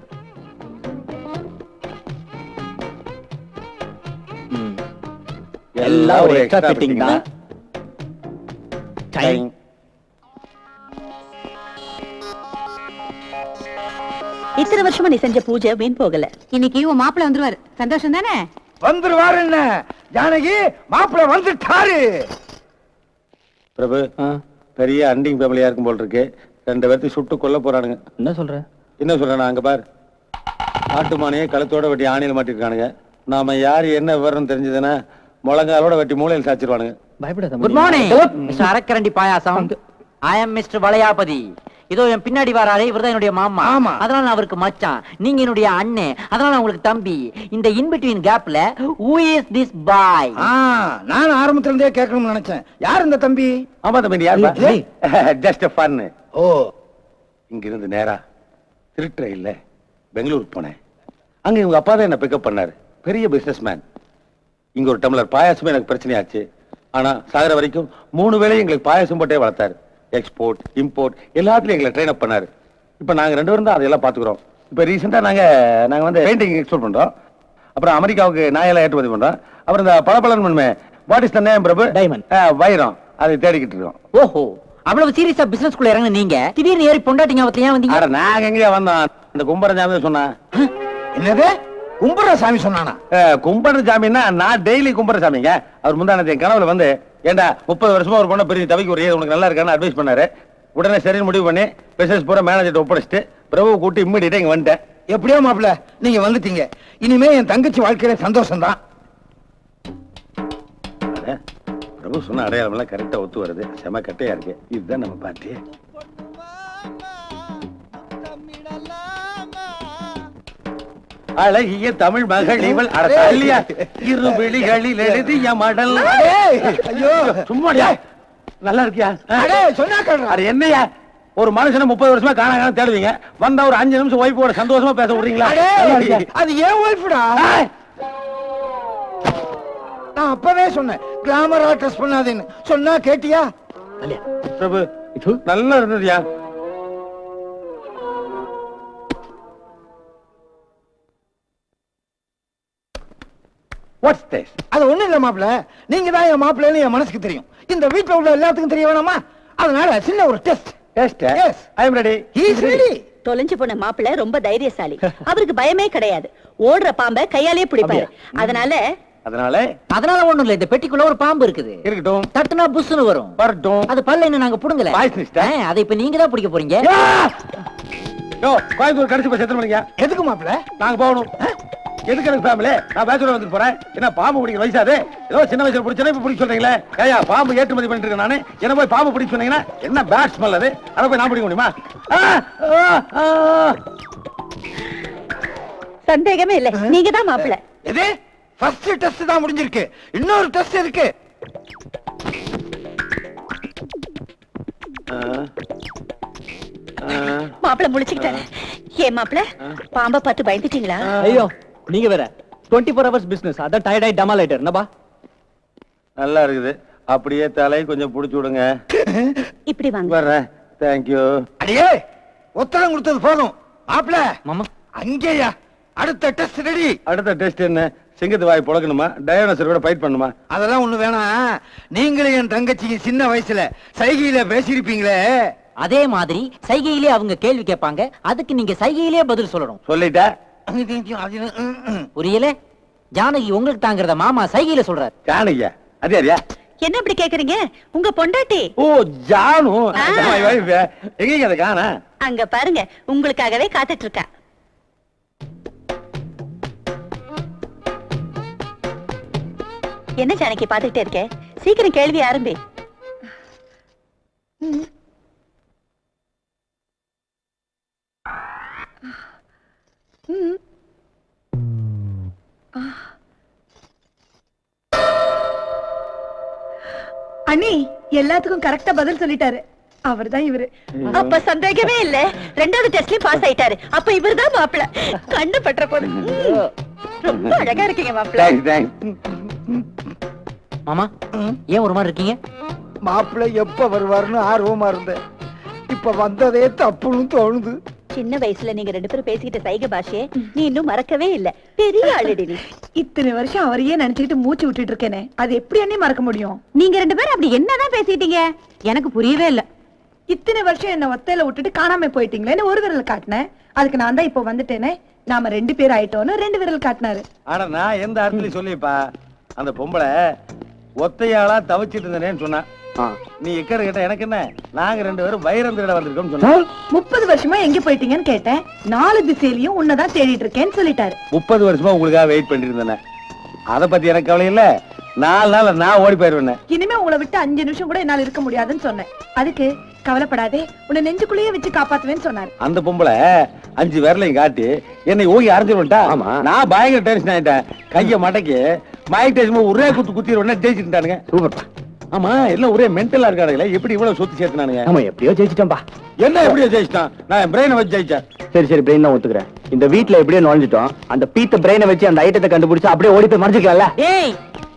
Speaker 1: எல்லாம் ஒரு எக்ஸ்ட்ரா ஃபிட்டிங் தான். டைம்.
Speaker 5: இத்தனை வருஷமா நீ செஞ்ச பூஜை வீண் போகல. இன்னைக்கு உன் மாப்பிள்ள வந்துருவாரு. சந்தோஷம் தானே?
Speaker 6: வந்துருவாரு. என்ன ஜானகி, மாப்பிள்ள வந்துட்டாரு.
Speaker 2: பிரபு, பெரிய அண்டிங் ஃபேமிலியா இருக்கும் போல் இருக்கு. 2 பேர்த்தையும் சுட்டு கொல்ல போறானுங்க.
Speaker 1: என்ன சொல்ற?
Speaker 2: என்ன சொல்றேன்? அங்க பாரு, ஆட்டு மானையே கழுத்தோட வெட்டி ஆணியில் மாட்டிருக்கானுங்க. நாம யாரு என்ன விவரம் தெரிஞ்சதுன்னா முழங்காலோட வெட்டி மூலையில் சாச்சிருவானுங்க.
Speaker 1: பயப்படாத.
Speaker 10: குட் மார்னிங் மிஸ்டர் அரக்கரண்டி பாயாசம். ஐ அம் மிஸ்டர் வளையாபதி. இதோ என் பின்னாடி வராரே இவர்தான் என்னுடைய மாமா.
Speaker 6: ஆமா.
Speaker 10: அதனால நான் அவருக்கு மச்சான், நீங்க என்னுடைய அண்ணன், அதனால நான் உங்களுக்கு தம்பி. இந்த இன் பிட்வீன் கேப்ல who is this boy?
Speaker 6: நான் ஆரம்பத்துல இருந்தே கேட்கணும்னு நினைச்சேன். யார் இந்த தம்பி?
Speaker 2: ஆமா தம்பி, யார்? Just fun.
Speaker 6: ஓ,
Speaker 2: இங்க இருந்து நேரா திருட்டுறையில பெங்களூர் போனேன். அங்க இவங்க அப்பா தான் என்ன பிக்கப் பண்ணாரு. பெரிய பிசினஸ் மேன். இங்க ஒரு டம்ளர் பாயாசமே எனக்கு பிரச்சனையாச்சு. ஆனா சாகர வரைக்கும் 3 வேளையும் எங்களுக்கு பாயாசம் போட்டே வளர்த்தாரு. எக்ஸ்போர்ட் இம்போர்ட் எல்லாத்துலயும் எங்களை ட்ரெயின் அப் பண்ணாரு. இப்ப நாங்க 2 பேரும் தான் அதெல்லாம் பாத்துக்கிறோம். இப்ப ரீசெண்டா நாங்க வந்து பெயிண்டிங் எக்ஸ்போர்ட் பண்றோம். அப்புறம் அமெரிக்காவுக்கு நாயெல்லாம் ஏற்றுமதி பண்றோம். அப்புறம் இந்த பளபளன்னு பண்ணுமே, what is the name Prabhu?
Speaker 1: Diamond.
Speaker 2: வைரம். அதை தேடிக்கிட்டு இருக்கோம்.
Speaker 10: ஓஹோ, அவ்வளவு சீரியஸா பிசினஸ் குள்ள இறங்க நீங்க திடீர்னு ஏறி பொண்டாட்டிங்க அவத்துல ஏன் வந்தீங்க?
Speaker 2: அட நாங்க எங்கேயா வந்தோம்? இந்த கும்பரஞ்சாமி சொன்னா.
Speaker 6: என்னது? கும்பரசாமி சொன்னானா?
Speaker 2: கும்பரசாமின்னா நான் டெய்லி கும்பரசாமிங்க. அவர் முந்தானது என் கனவுல வந்து, ஏண்டா 30 வருஷமா ஒரு பொண்ணை பெரிய தவிக்க ஒரு உனக்கு நல்லா இருக்கான்னு அட்வைஸ் பண்ணாரு. உடனே சரின்னு முடிவு பண்ணி பிசினஸ் பூரா மேனேஜர் ஒப்படைச்சிட்டு பிரபு கூட்டி இம்மிடியா இங்க வந்துட்டேன்.
Speaker 6: எப்படியோ மாப்பிள்ள நீங்க வந்துட்டீங்க. இனிமே என் தங்கச்சி வாழ்க்கையில சந்தோஷம் தான்.
Speaker 2: பிரபு சொன்ன அடையாளம் எல்லாம் கரெக்டா ஒத்து வருது. செம கட்டையா இருக்கு. இதுதான் நம்ம பார்ட்டி. அழகிய தமிழ் மகள் இவள். இரு விழிகளில் எழுதிய மடல்.
Speaker 6: ஐயோ
Speaker 2: சும்மாடியா, நல்லா இருக்கியா?
Speaker 6: சொன்னா
Speaker 2: என்னையா ஒரு மனுஷனை 30 வருஷமா காண தேடுவீங்க, வந்தா ஒரு 5 நிமிஷம் ஒய்ஃபோட சந்தோஷமா பேச விடுறீங்களா?
Speaker 6: அது ஏன் ஒய்ஃப்டா? நான் அப்பவே சொன்னேன் கிளாமரா ட்ரெஸ் பண்ணாதேன்னு. சொன்னா கேட்டியா?
Speaker 2: பிரபு நல்லா இருந்ததுயா. Watts this?
Speaker 6: அது ஒண்ணு இல்ல மாப்பிள்ள, நீங்க தான் என் மாப்பிள்ளைன்னு என் மனசுக்கு தெரியும். இந்த வீட்டுல உள்ள எல்லாத்துக்கும் தெரிய வேணாமா? அதனால சின்ன ஒரு test.
Speaker 2: Yes, I am ready.
Speaker 6: He is ready.
Speaker 5: தொலைஞ்சு போன மாப்பிள்ள ரொம்ப தைரியசாலி. அவருக்கு பயமே கிடையாது. ஓடுற பாம்பை கையாலேயே பிடிப்பாரு.
Speaker 10: அதனால ஒண்ணும் இல்ல. இந்த பெட்டிக்குள்ள ஒரு பாம்பு இருக்குது.
Speaker 2: இருக்கட்டும்.
Speaker 10: தட்டுனா புஷ்னு வரும்.
Speaker 2: வரட்டும்.
Speaker 10: அது பல்ல இன்னும் நாங்க புடுங்கல. அதை இப்ப நீங்க தான் பிடிக்க போறீங்க.
Speaker 2: யோ, கோயம்புத்தூர் கடைசி பஸ் எத்தனை மணிக்கு?
Speaker 6: எதுக்கு மாப்பிள்ள?
Speaker 2: நாங்க போகணும். எதுக்கு எனக்கு ஃபேமிலி? நான் பேச்சுலர் வந்துட்டு போறேன். என்ன பாம்பு பிடிக்கிற வயசாது? ஏதோ சின்ன வயசுல பிடிச்சா இப்ப பிடிக்க சொல்றீங்களே? ஏயா பாம்பு ஏற்றுமதி பண்ணிட்டு இருக்கேன் நானு. என்ன போய் பாம்பு பிடிக்க சொன்னீங்கன்னா என்ன பேட் ஸ்மெல் அது? அதை போய் நான் பிடிக்க முடியுமா?
Speaker 5: சந்தேகமே இல்ல, நீங்க தான் மாப்பிள்ள.
Speaker 6: எது? ஃபர்ஸ்ட் டெஸ்ட் தான் முடிஞ்சிருக்கு. இன்னொரு டெஸ்ட் இருக்கு.
Speaker 5: மாப்பிள்ள முடிச்சுக்கிட்டாரு. ஏன் மாப்பிள்ள பாம்பை பார்த்து பயந்துட்டீங்களா?
Speaker 1: ஐயோ நீங்க வேற 24 hours பிசினஸ். அதான் டயர்ட் ஆயி டமால் ஆயிட்டாரு. என்னப்பா
Speaker 2: நல்லா இருக்குது. அப்படியே தலை கொஞ்சம் புடிச்சு விடுங்க.
Speaker 5: இப்படி வாங்க.
Speaker 2: வர்றேன். தேங்க்யூ.
Speaker 6: அடியே உத்தரவு கொடுத்தது போதும். மாப்பிள்ள
Speaker 10: மாமா
Speaker 6: அங்கேயா? அடுத்த டெஸ்ட் ரெடி.
Speaker 2: அடுத்த டெஸ்ட் என்ன? சிங்கத்து வாய் புழக்கணுமா? டயோனோசர் கூட ஃபைட் பண்ணுமா?
Speaker 6: அதெல்லாம் ஒண்ணு வேணாம். நீங்களும் என் தங்கச்சிக்கு சின்ன வயசுல சைகையில பேசியிருப்பீங்களே,
Speaker 10: அதே மாதிரி சைகையிலே அவங்க கேள்வி கேட்பாங்க. அதுக்கு நீங்க சைகையிலே பதில் சொல்லணும்.
Speaker 2: சொல்லிட்டா?
Speaker 10: புரியல? ஜானகி உங்களுக்கு தாங்கிறத மாமா சைகையில சொல்றாரு.
Speaker 2: ஜானகியா? அது யாரியா?
Speaker 5: என்ன இப்படி கேக்குறீங்க? உங்க பொண்டாட்டி.
Speaker 2: ஓ ஜானு. எங்க அதை காண?
Speaker 5: அங்க பாருங்க, உங்களுக்காகவே காத்துட்டு இருக்கா. என்ன ஜானகி பாத்துக்கிட்டே இருக்க? சீக்கிரம் கேள்வி ஆரம்பி. அண்ணி எல்லாத்துக்கும் கரெக்டா பதில் சொல்லிட்டாரு. அவர்தான் இவரு. அப்ப சந்தேகமே இல்ல. 2வது டெஸ்ட்லயும் பாஸ் ஆயிட்டாரு. அப்ப இவர்தான் மாப்பிள்ள. கண்ணு பற்ற போது. ரொம்ப அழகா இருக்கீங்க மாப்பிள்ள.
Speaker 10: மாமா ஏன் ஒரு மாதிரி இருக்கீங்க?
Speaker 6: மாப்பிள்ள எப்ப வருவாருன்னு ஆர்வமா இருந்தேன். இப்ப வந்ததே தப்புன்னு தோணுது.
Speaker 5: சின்ன வயசுல நீங்க 2 பேரும் பேசிக்கிட்ட சைகை பாஷையை நீ இன்னும் மறக்கவே இல்ல. பெரிய ஆளுடி நீ. இத்தனை வருஷம் அவரையே நினைச்சுக்கிட்டு மூச்சு விட்டுட்டு இருக்கேனே, அது எப்படி அண்ணி மறக்க முடியும்? நீங்க 2 பேரும் அப்படி என்னதான் பேசிட்டீங்க? எனக்கு புரியவே இல்ல. இத்தனை வருஷம் என்ன ஒத்தையில விட்டுட்டு காணாம போயிட்டீங்களேன்னு ஒரு விரல் காட்டினேன். அதுக்கு நான் தான் இப்ப வந்துட்டேனே. நாம 2 பேர் ஆயிட்டோம்னு 2 விரல் காட்டினாரு.
Speaker 2: ஆனா நான் எந்த அர்த்தத்திலையும் சொல்லிப்பா. அந்த பொம்பளை ஒத்தையாளா தவிச்சிட்டு இருந்தேன்னு சொன்னா, நீ எக்கற கேட்ட எனக்கு என்ன? நாங்க 2 பேரும் வைரம் திருட வந்திருக்கோம் சொன்னா.
Speaker 5: 30 வருஷமா எங்க போயிட்டீங்கன்னு கேட்டேன். 4 திசையிலயும் உன்னதான் தேடிட்டு இருக்கேன்னு சொல்லிட்டாரு.
Speaker 2: 30 வருஷமா உங்களுக்காக வெயிட் பண்ணிட்டு இருந்தேன். அத பத்தி எனக்கு கவலை இல்ல. 4 நாள் நான் ஓடி போயிருவேன்.
Speaker 5: இனிமே உங்களை விட்டு 5 நிமிஷம் கூட என்னால இருக்க முடியாதுன்னு சொன்னேன். அதுக்கு கவலைப்படாதே, உன்னை நெஞ்சுக்குள்ளேயே வச்சு காப்பாத்துவேன்னு சொன்னாரு.
Speaker 2: அந்த பொம்பளை 5 விரலையும் காட்டி என்னை ஓகி அரைஞ்சிருவா.
Speaker 3: ஆமா.
Speaker 2: நான் பயங்கர டென்ஷன் ஆயிட்டேன். கைய மடக்கி மைக் டென்ஷன் ஒரே குத்திடுவேன், ஜெயிச்சுட்டானுங்க.
Speaker 3: சூப்பர்.
Speaker 2: ஆமா, எல்லாம் ஒரே மென்டலா இருக்கானுங்களே, எப்படி இவ்வளவு சொத்து சேர்த்துனானுங்க?
Speaker 3: ஆமா, எப்படியோ ஜெயிச்சிட்டோம்பா.
Speaker 2: என்ன எப்படியோ ஜெயிச்சிட்டான்? நான் பிரெயினை வச்சு ஜெயிச்சேன்.
Speaker 3: சரி பிரெயின் தான் ஒத்துக்கிறேன். இந்த வீட்ல எப்படியோ நுழைஞ்சிட்டோம். அந்த பீத்த பிரெயினை வச்சு அந்த ஐட்டத்தை கண்டுபிடிச்சு அப்படியே ஓடி போய் மறைஞ்சிக்கலாம்ல.
Speaker 9: ஏய்,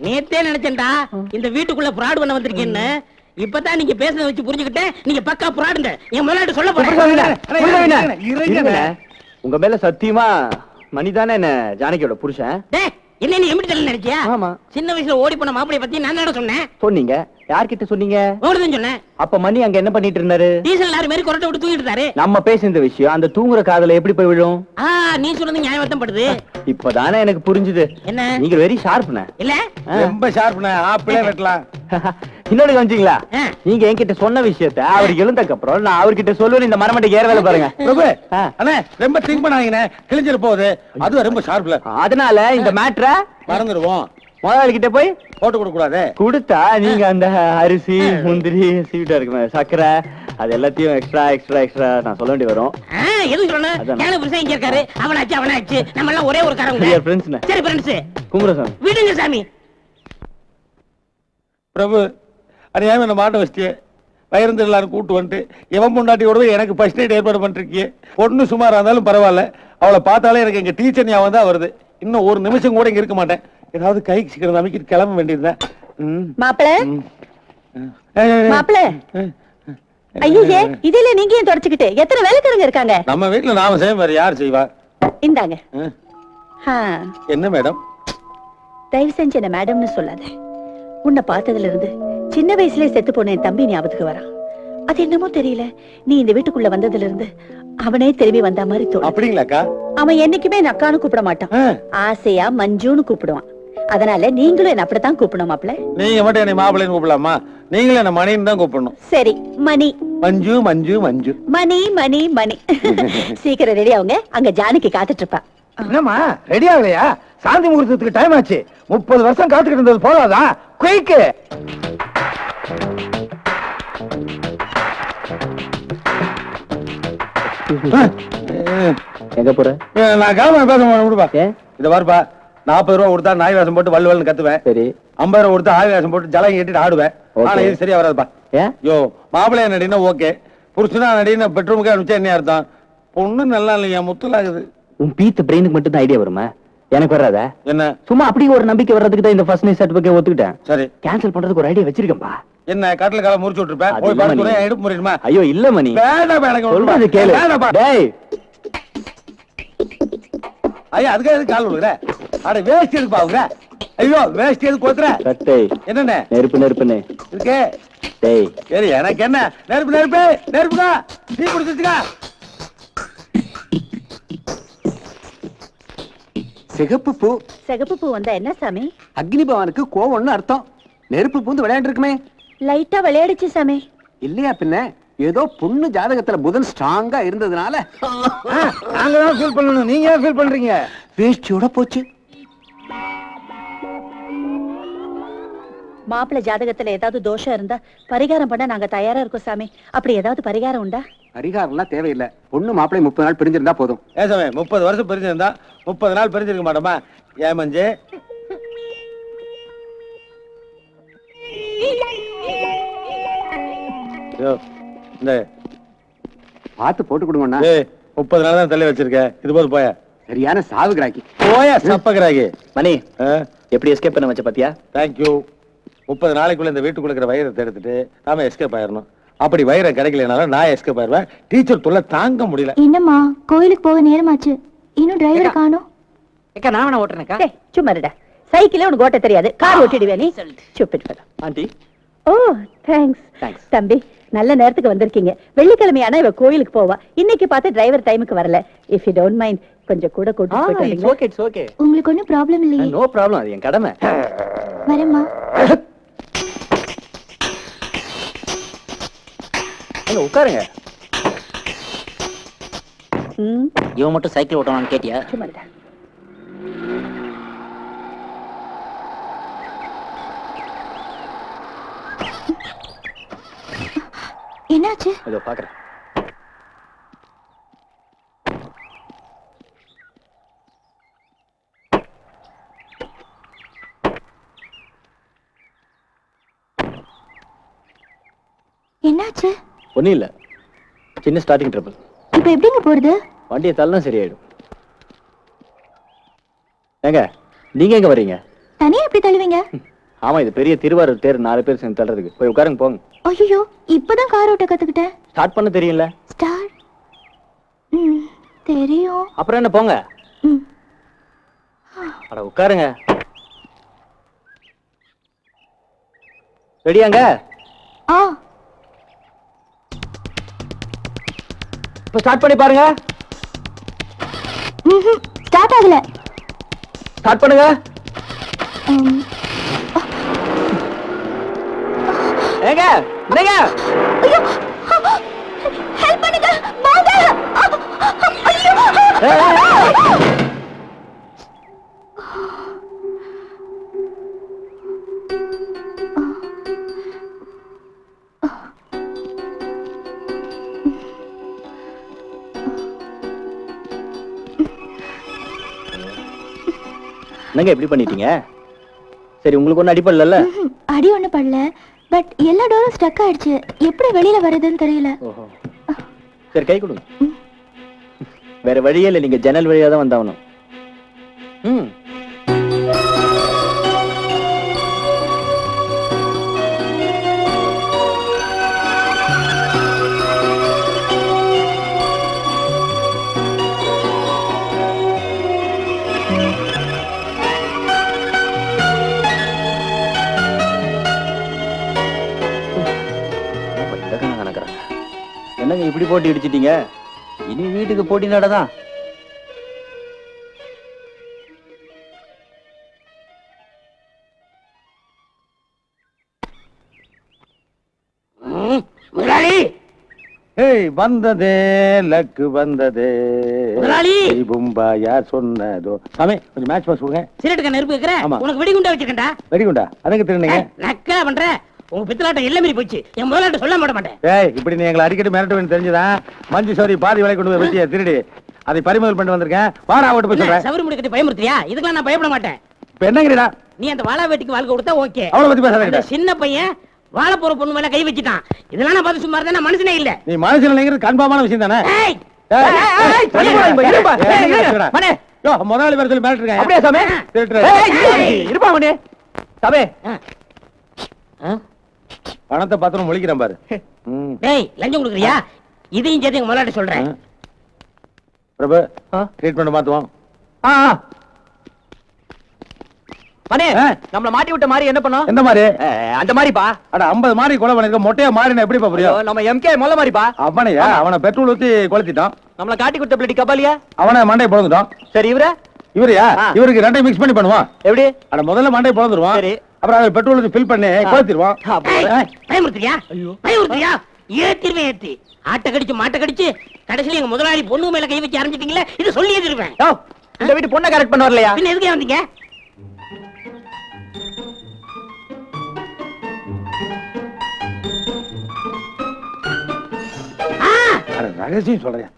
Speaker 9: நேத்தே நினைச்சேன்டா இந்த வீட்டுக்குள்ள ஃப்ராட் பண்ண வந்திருக்கேன்னு. இப்பதான் நீங்க பேசுறத வச்சு புரிஞ்சுக்கிட்டேன். நீங்க பக்கா ஃப்ராடுங்க. என் முதலாளி சொல்ல
Speaker 3: இருங்கண்ணே. உங்க மேல சத்தியமா மணிதானே என்ன ஜானகியோட புருஷன்?
Speaker 9: டேய், என்ன நீ எப்படி தெரியல நினைச்சியா?
Speaker 3: ஆமா.
Speaker 9: சின்ன வயசுல ஓடி போன மாப்பிளைய பத்தி நான் என்ன சொன்னேன்?
Speaker 3: சொன்னீங்க. யார்கிட்ட சொன்னீங்க?
Speaker 9: ஓடுதான் சொன்னேன்.
Speaker 3: அப்ப மணி அங்க என்ன பண்ணிட்டு இருந்தாரு?
Speaker 9: டீசல் லாரி மாதிரி கொரட்டை விட்டு தூக்கிட்டு இருந்தாரு.
Speaker 3: நம்ம பேசுற விஷயம் அந்த தூங்குற காதுல எப்படி போய் விழும்?
Speaker 9: நீ சொன்னது நியாயமாத்தான் படுது.
Speaker 3: இப்பதானே எனக்கு புரிஞ்சுது.
Speaker 9: என்ன?
Speaker 3: நீங்க வெரி ஷார்ப்ண்ணே.
Speaker 9: இல்ல
Speaker 2: ரொம்ப ஷார்ப்ண்ணே. ஆப்பிளே வெட்டலாம்.
Speaker 3: இன்னொரு கவனிச்சீங்களா? நீங்க என்கிட்ட சொன்ன விஷயத்த அவர் எழுந்ததுக்கு அப்புறம் நான் அவர்கிட்ட சொல்லுவேன். இந்த மரமட்டை ஏற வேலை பாருங்க.
Speaker 2: பிரபு, அண்ணே ரொம்ப திங்க் பண்ணாங்கண்ணே, கிழிஞ்சிட போகுது. அதுவும் ரொம்ப ஷார்ப்ல.
Speaker 3: அதனால இந்த மேட்டரை
Speaker 2: மறந்துடுவோம்.
Speaker 3: முதலாளி கிட்ட போய்
Speaker 2: போட்டு கொடுக்க கூடாது.
Speaker 3: கொடுத்தா நீங்க அந்த அரிசி முந்திரி ஸ்வீட்டா இருக்குமே சக்கரை அது எல்லாத்தையும் எக்ஸ்ட்ரா எக்ஸ்ட்ரா எக்ஸ்ட்ரா நான் சொல்ல வேண்டி வரும்.
Speaker 9: எதுவும் சொல்லணும்? ஏழு புருஷன் இங்க இருக்காரு. அவனாச்சு நம்ம எல்லாம் ஒரே ஒரு காரங்க. சரி ஃப்ரெண்ட்ஸ்,
Speaker 3: குமரசாமி
Speaker 9: விடுங்க சாமி.
Speaker 2: பிரபு, அறியாம என்ன மாட்ட வச்சிட்டியே. வயிறு எல்லாரும் கூட்டு வந்துட்டு இவன் பொண்டாட்டியோடவே எனக்கு ஃபர்ஸ்ட் நைட் ஏற்பாடு பண்ணிருக்கியே. பொண்ணு சுமாரா இருந்தாலும் பரவாயில்ல, அவளை பார்த்தாலே எனக்கு எங்க டீச்சர் ஞாபகம் தான் வருது. இன்னும் ஒரு நிமிஷம் கூட இங்க இருக்க மாட்டேன். ஏதாவது கைக்கு சீக்கிரம் அமைக்கிட்டு கிளம்ப வேண்டியதுதான்.
Speaker 5: மாப்பிள மாப்பிள, ஐயே இதுல நீங்க ஏன் தொடச்சுக்கிட்டு? எத்தனை வேலைக்காரங்க இருக்காங்க?
Speaker 2: நம்ம வீட்டுல நாம செய்ய வேற யார் செய்வா?
Speaker 5: இந்தாங்க.
Speaker 2: என்ன மேடம்?
Speaker 5: தயவு செஞ்சு என்ன மேடம்னு சொல்லாத. உன்னை பார்த்ததுல இருந்து சின்ன வயசுலயே செத்து போன என் தம்பி ஞாபகத்துக்கு வரான். அது என்னமோ தெரியல, நீ இந்த வீட்டுக்குள்ள வந்ததுல இருந்து அவனே திரும்பி வந்த மாதிரி தோணும்.
Speaker 2: அப்படிங்களாக்கா?
Speaker 5: அவன் என்னைக்குமே என் அக்கான்னு கூப்பிட மாட்டான். ஆசையா மஞ்சுன்னு கூப்பிடுவான். அதனால நீங்களும் என்ன அப்படித்தான் கூப்பிடணும் மாப்பிள.
Speaker 2: நீங்க மட்டும் என்ன மாப்பிள்ளைன்னு கூப்பிடலாமா? நீங்களும் என்ன மணின்னு தான் கூப்பிடணும்.
Speaker 5: சரி, மணி.
Speaker 2: மஞ்சு மஞ்சு மஞ்சு.
Speaker 5: மணி மணி மணி. சீக்கிரம் ரெடி ஆகுங்க, அங்க ஜானகி காத்துட்டு இருப்பா.
Speaker 6: என்னம்மா ரெடி ஆகலையா? சாந்தி முகூர்த்தத்துக்கு டைம் ஆச்சு. 30 வருஷம் காத்துக்கிட்டு இருந்தது போதாதா? குயிக்கு.
Speaker 3: எங்க போற?
Speaker 2: நான் கிளம்ப பேச விடுப்பா. இத பாருப்பா, 40 ரூபா கொடுத்தா நாய் வேஷம் போட்டு வல்லுவல்னு கத்துவேன். சரி. 50 ரூபா கொடுத்தா ஆய் வேஷம் போட்டு ஜலம் ஏட்டிட்டு ஆடுவேன். ஆனா இது சரியா வராதுப்பா. யோ, மாப்பிள்ளைய நடினா ஓகே, புருஷனா நடினா பெட்ரூமுக்கு அனுப்பிச்சா என்ன அர்த்தம்? பொண்ணு நல்லா இல்லையா, முத்துலாகுது.
Speaker 3: உன் பீத்த பிரெயினுக்கு மட்டும் தான் ஐடியா வருமா? எனக்கு வராதா?
Speaker 2: என்ன
Speaker 3: சும்மா அப்படி ஒரு நம்பிக்கை வர்றதுக்கு தான் இந்த ஃபர்ஸ்ட் நைட் சர்டிபிகேட் ஒத்துக்கிட்டேன்.
Speaker 2: சரி,
Speaker 3: கேன்சல் பண்றதுக்கு ஒரு ஐடியா வச்சிருக்கேன்பா.
Speaker 2: என்ன காட்டுல கால முறிச்சு விட்டுருப்பேன். போய் பாத்துறே, எடுப்பு முறிடுமா?
Speaker 3: ஐயோ இல்ல மணி,
Speaker 2: வேண்டாம் எனக்கு
Speaker 3: சொல்றது கேளு. டேய்,
Speaker 2: ஐயா அதுக்கு எதுக்கு கால் விடுற? அட வேஸ்ட் எதுக்கு பாவுற? ஐயோ வேஸ்ட் எதுக்கு கோத்துற?
Speaker 3: கட்டை
Speaker 2: என்னண்ணே?
Speaker 3: நெருப்பு நெருப்புன்னு
Speaker 2: இருக்கே.
Speaker 3: டேய்
Speaker 2: சரி, எனக்கு என்ன நெருப்பு நெருப்பு நெருப்புடா. நீ குடிச்சிட்டுக்கா.
Speaker 8: சிகப்பு பூ.
Speaker 5: சிகப்பு பூ வந்தா என்ன சாமி?
Speaker 8: அக்னி பகவானுக்கு கோவம்னு அர்த்தம். நெருப்பு பூந்து விளையாண்டு இருக்குமே.
Speaker 5: லைட்டா விளையாடுச்சு சாமி.
Speaker 8: இல்லையா பின்ன? ஏதோ பொண்ணு ஜாதகத்துல புதன் ஸ்ட்ராங்கா இருந்ததுனால
Speaker 6: நாங்க தான் ஃபீல் பண்ணணும். நீங்க ஏன் ஃபீல் பண்றீங்க?
Speaker 8: வேஷ்டியோட போச்சு.
Speaker 5: மாப்பிள்ளை ஜாதகத்துல ஏதாவது தோஷம் இருந்தா பரிகாரம் பண்ண நாங்க தயாரா இருக்கோம் சாமி. அப்படி ஏதாவது பரிகாரம் உண்டா?
Speaker 8: பரிகாரம்லாம் தேவையில்லை. பொண்ணு மாப்பிள்ளை 30 நாள் பிரிஞ்சிருந்தா போதும்.
Speaker 2: ஏசாமே 30 வருஷம் பிரிஞ்சிருந்தா 30 நாள் பிரிஞ்சிருக்க மாட்டோமா? ஏன் மஞ்சு? இந்த
Speaker 8: பார்த்து போட்டு கொடுங்கண்ணா.
Speaker 2: 30 நாள் தான் தள்ளி வச்சிருக்கேன். இது போது போய
Speaker 8: சரியான சாவு கிராக்கி.
Speaker 2: போய சப்பகிராகி.
Speaker 3: மணி எப்படி எஸ்கேப் பண்ண வச்ச பாத்தியா?
Speaker 2: தேங்க்யூ. 30 நாளைக்குள்ள இந்த வீட்டுக்குள்ள இருக்கிற வைரத்தை எடுத்துட்டு நாம எஸ்கேப் ஆயிரணும். அப்படி வைரம் கிடைக்கலனாலும் நான் எஸ்கேப் ஆயிருவேன். டீச்சர் தொல்லை தாங்க முடியல.
Speaker 11: என்னம்மா கோயிலுக்கு போக நேரமாச்சு, இன்னும் டிரைவர் காணோம்.
Speaker 10: ஏக்கா நான் வேணா ஓட்டுறேன்க்கா.
Speaker 5: டேய் சும்மா இருடா. சைக்கிளே உனக்கு ஓட்ட தெரியாது, கார் ஓட்டிடுவே நீ. Super fellow.
Speaker 3: ஆண்டி.
Speaker 5: ஓ தேங்க்ஸ். தம்பி நல்ல நேரத்துக்கு வந்திருக்கீங்க. வெள்ளிக்கிழமையானா இவ கோயிலுக்கு போவா. இன்னைக்கு பார்த்து டிரைவர் டைமுக்கு வரல. இஃப் யூ டோன்ட் மைண்ட் கொஞ்சம் கூட கூட்டிட்டு போயிட்டு வரீங்களா?
Speaker 3: Okay it's okay.
Speaker 11: உங்களுக்கு ஒன்றும் ப்ராப்ளம் இல்லையே?
Speaker 3: நோ ப்ராப்ளம், அது என் கடமை.
Speaker 11: வரேம்மா.
Speaker 3: அங்க உட்காருங்க.
Speaker 10: இவன் மட்டும் சைக்கிள் ஓட்டணும்னு கேட்டியா?
Speaker 5: சும்மா இருடா.
Speaker 11: என்னாச்சு?
Speaker 4: இதோ பாக்குறேன்.
Speaker 11: என்னாச்சு?
Speaker 4: ஒண்ணும் இல்ல, சின்ன ஸ்டார்டிங் ட்ரபிள்.
Speaker 11: இப்ப எப்படிங்க போறது?
Speaker 4: வண்டியை தள்ளனா சரியாயிடும். ஏங்க நீங்க எங்க வர்றீங்க?
Speaker 11: தனியா எப்படி தள்ளுவீங்க?
Speaker 4: ஆமா, இது பெரிய திருவாரூர் தேர், 4 பேர் சேர்ந்து தள்ளுறதுக்கு. போய் உட்காருங்க போங்க.
Speaker 11: ஐயோ, இப்பதான் கார் ஓட்ட கத்துக்கிட்டேன்.
Speaker 4: ஸ்டார்ட் பண்ண தெரியல.
Speaker 11: ஸ்டார்ட் தெரியும்.
Speaker 4: அப்புறம் என்ன, போங்க.
Speaker 11: ம்.
Speaker 4: அட உட்காருங்க. ரெடியாங்க?
Speaker 11: ஆ,
Speaker 4: இப்ப ஸ்டார்ட் பண்ணி பாருங்க.
Speaker 11: ஸ்டார்ட் ஆகல.
Speaker 4: ஸ்டார்ட் பண்ணுங்க.
Speaker 11: ம்.
Speaker 4: ஏங்க என்னங்க?
Speaker 11: ஐயோ, ஹெல்ப் பண்ணுங்க, வாங்க. ஐயோ.
Speaker 4: என்னங்க இப்படி பண்ணிட்டீங்க? சரி, உங்களுக்கு ஒன்றும் அடிப்படல?
Speaker 11: அடி ஒண்ணு படல, பட் எல்லா டோரும் ஸ்டக் ஆயிடுச்சு. எப்படி வெளியில வருதுன்னு தெரியல.
Speaker 4: ஓஹோ, சரி கை கொடுங்க. வேற வழியே இல்லை, நீங்க ஜன்னல் வழியா தான் வந்தாகணும். ம். என்னங்க இப்படி போட்டி இடிச்சிட்டீங்க? இனி வீட்டுக்கு போட்டி நடதான். வந்ததே லக்கு வந்ததே, பும்பா யார் சொன்னதோ. சாமி கொஞ்சம் மேட்ச் பாஸ் கொடுங்க.
Speaker 9: சிரட்டுக்க நெருப்பு வைக்கிறேன். உனக்கு வெடிகுண்டா வச்சிருக்கேன்டா.
Speaker 4: வெடிகுண்டா? அதுக்கு திருநீங்க
Speaker 9: நக்கலா பண்ற. உங்க பித்தலாட்டம் எல்லாம் மீறி போச்சு. என் முதலாட்ட சொல்ல மாட்டேன்.
Speaker 4: ஏய், இப்படி நீ எங்களை அடிக்கடி மிரட்டுவேன்னு தெரிஞ்சுதான் மஞ்சு சோரி பாதி விலை கொண்டு போய் வெட்டிய திருடி அதை பறிமுதல் பண்ணிட்டு வந்திருக்கேன். வாரா ஓட்டு போய் சொல்றேன்.
Speaker 9: சவரி முடிக்கத்தை பயமுறுத்தியா? இதுக்கெல்லாம் நான் பயப்பட மாட்டேன்.
Speaker 4: இப்ப என்னங்கிறா?
Speaker 9: நீ அந்த வாழா வெட்டிக்கு வாழ்க்கை கொடுத்தா ஓகே.
Speaker 4: அவளை பத்தி பேசாத.
Speaker 9: சின்ன பையன் வாழ போற பொண்ணு மேல கை வச்சுட்டான். இதெல்லாம் நான் பார்த்து சும்மா இருந்தா மனுஷனே இல்ல.
Speaker 4: நீ மனுஷன் இல்லைங்கிறது கன்ஃபார்மான விஷயம் தானே? முதலாளி பேர் சொல்லி மிரட்டுறேன். அப்படியே சாமி இருப்பா மணி. சாமி பணத்தை பாத்திரம் முழிக்கிறேன் பாரு.
Speaker 9: டேய், லஞ்சம் கொடுக்குறியா? இதையும் சேர்த்து எங்க முதலாட்ட சொல்றேன்.
Speaker 4: பிரபு, ட்ரீட்மெண்ட் மாத்துவோம்.
Speaker 1: மணி, நம்மள மாட்டி விட்ட மாதிரி என்ன பண்ணோம்?
Speaker 4: எந்த மாதிரி?
Speaker 1: அந்த மாதிரிப்பா.
Speaker 4: அட 50 மாதிரி கொலை பண்ணிருக்க, மொட்டையா மாறின எப்படிப்பா புரியும்?
Speaker 1: நம்ம எம்கே மொல்ல மாதிரிப்பா.
Speaker 4: அவனையா? அவனை பெட்ரோல் ஊத்தி கொளுத்திட்டான்.
Speaker 1: நம்மள காட்டி கொடுத்த பிளடி கபாலியா?
Speaker 4: அவனை மண்டையை பொழந்துட்டான்.
Speaker 1: சரி,
Speaker 4: இவரையா? இவருக்கு ரெண்டையும் மிக்ஸ் பண்ணி பண்ணுவான்.
Speaker 1: எப்படி?
Speaker 4: அட முதல்ல மண்டையை பொழந்துருவான்.
Speaker 1: சரி,
Speaker 4: அப்புறம் அதை பெட்ரோல் ஊத்தி ஃபில் பண்ணி கொளுத்திடுவான்.
Speaker 9: பயமுறுத்தியா? பயமுறுத்தியா? ஏத்திருவேன், ஏத்தி ஆட்ட கடிச்சு மாட்ட கடிச்சு கடைசியில எங்க முதலாளி பொண்ணு மேல கை வச்சு ஆரம்பிச்சிட்டீங்களே, இது சொல்லி ஏத்திருவேன்.
Speaker 1: இந்த வீட்டு பொண்ணை கரெக்ட் பண்ண வரலையா?
Speaker 9: பின்ன எதுக்கே வந்தீங்க?
Speaker 4: ரகசியம் சொல்றேன்.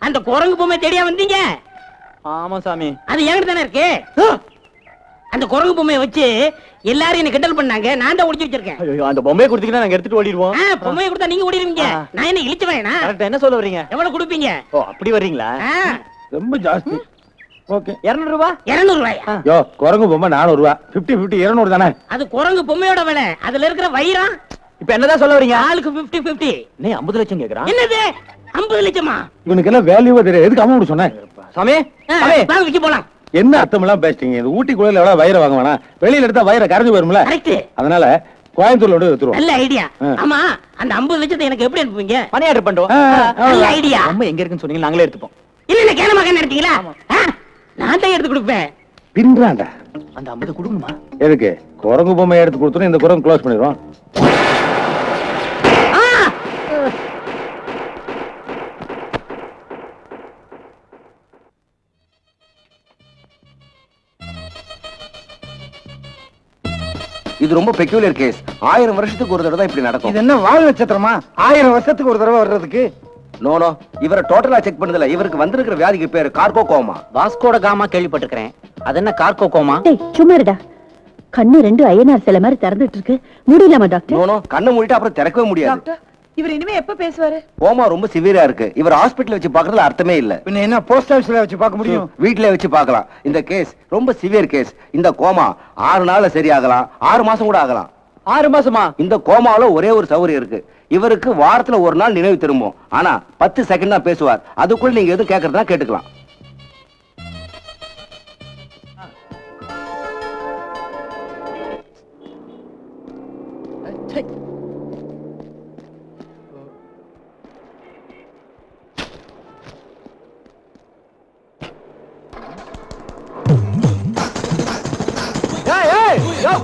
Speaker 9: அந்த குரங்கு பொம்மை தேடியா வந்தீங்க?
Speaker 1: ஆமா சாமி,
Speaker 9: அது என்கிட்ட தானே இருக்கு. அந்த குரங்கு பொம்மையை வச்சு எல்லாரும் என்ன கிண்டல் பண்ணாங்க. நான் தான் ஒளிச்சு வச்சிருக்கேன்.
Speaker 1: ஐயோ, அந்த பொம்மையை கொடுத்தீங்கன்னா நாங்க எடுத்துட்டு ஓடிடுவோம்.
Speaker 9: பொம்மையை கொடுத்தா நீங்க ஓடிடுவீங்க. நான் என்ன இழிச்சு வேணா?
Speaker 1: கரெக்ட். என்ன சொல்ல வர்றீங்க?
Speaker 9: எவ்வளவு கொடுப்பீங்க?
Speaker 1: ஓ, அப்படி வர்றீங்களா?
Speaker 4: ரொம்ப ஜாஸ்தி. ஓகே,
Speaker 1: 200 ரூபாய்.
Speaker 9: 200 ரூபாயா?
Speaker 4: யோ, குரங்கு பொம்மை 400 ரூபாய். 50 200 தானே?
Speaker 9: அது குரங்கு பொம்மையோட விலை. அதுல இருக்கிற வைரம்.
Speaker 1: இப்ப என்னதான் சொல்ல வர்றீங்க?
Speaker 9: ஆளுக்கு 50-50.
Speaker 1: நீ 50 லட்சம் கேக்குறான்.
Speaker 9: என்னது 50 லட்சமா?
Speaker 4: இவனுக்கு எல்லாம் வேல்யூவா தெரியும். எதுக்கு அமௌண்ட் சொன்னேன்?
Speaker 1: சாமி,
Speaker 9: வாங்க விக்க போலாம்.
Speaker 4: என்ன அர்த்தம் எல்லாம் பேசிட்டீங்க? இந்த ஊட்டி குழையில எவ்வளவு வயிறு வாங்க வேணாம். வெளியில எடுத்தா வயிறு கரைஞ்சு போயிரும்ல.
Speaker 9: கரெக்ட்.
Speaker 4: அதனால கோயம்புத்தூர்ல விட்டு வித்துருவோம்.
Speaker 9: நல்ல ஐடியா. ஆமா, அந்த 50 லட்சத்தை எனக்கு எப்படி அனுப்புவீங்க?
Speaker 1: மணி ஆர்டர் பண்றோம்.
Speaker 9: நல்ல ஐடியா.
Speaker 1: பொம்மை எங்க இருக்குன்னு சொன்னீங்க, நாங்களே எடுத்துப்போம்.
Speaker 9: இல்ல கேனமா கேன எடுத்தீங்களா? நான் தான் எடுத்து கொடுப்பேன்.
Speaker 4: பின்றாண்டா.
Speaker 1: அந்த 50 கொடுங்கம்மா.
Speaker 4: எதுக்கு? குரங்கு பொம்மை எடுத்து கொடுத்தோம். இந்த குரங்கு க்ளோஸ் பண்ணிடுவோம்.
Speaker 8: இது ரொம்ப பெக்யூலர் கேஸ். 1000 வருஷத்துக்கு ஒரு தடவை தான் இப்படி நடக்கும்.
Speaker 6: இது என்ன வால் நட்சத்திரமா 1000 வருஷத்துக்கு ஒரு தடவை வர்றதுக்கு?
Speaker 8: நோ நோ, இவரை டோட்டலா செக் பண்ணதுல இவருக்கு வந்திருக்கிற வியாதிக்கு பேரு கார்கோ கோமா.
Speaker 10: வாஸ்கோட காமா கேள்விப்பட்டிருக்கிறேன். அது என்ன கார்கோ கோமா?
Speaker 5: சும்மா இருடா. கண்ணு 2 ஐயனார் சில மாதிரி திறந்துட்டு இருக்கு. முடியலாமா டாக்டர்?
Speaker 8: நோ நோ, கண்ணை மூடிட்டு அப்புறம் திறக்கவே முடியாது.
Speaker 5: இவர் இனிமே எப்ப பேசுவாரு?
Speaker 8: கோமா ரொம்ப சிவியரா இருக்கு. இவர் ஹாஸ்பிடல்ல வச்சு பார்க்கறதுல அர்த்தமே இல்ல.
Speaker 6: பின்ன என்ன போஸ்ட் ஆபீஸ்ல வச்சு பார்க்க முடியும்?
Speaker 8: வீட்ல வச்சு பார்க்கலாம். இந்த கேஸ் ரொம்ப சிவியர் கேஸ். இந்த கோமா 6 நாள்ல சரியாகலாம், 6 மாசம் கூட ஆகலாம்.
Speaker 10: 6 மாசமா?
Speaker 8: இந்த கோமாவுல ஒரே ஒரு சௌகரியம் இருக்கு. இவருக்கு வாரத்துல ஒரு நாள் நினைவு திரும்பும். ஆனா 10 செகண்ட் தான் பேசுவார். அதுக்குள்ள நீங்க எதுவும் கேட்கறதா கேட்டுக்கலாம்.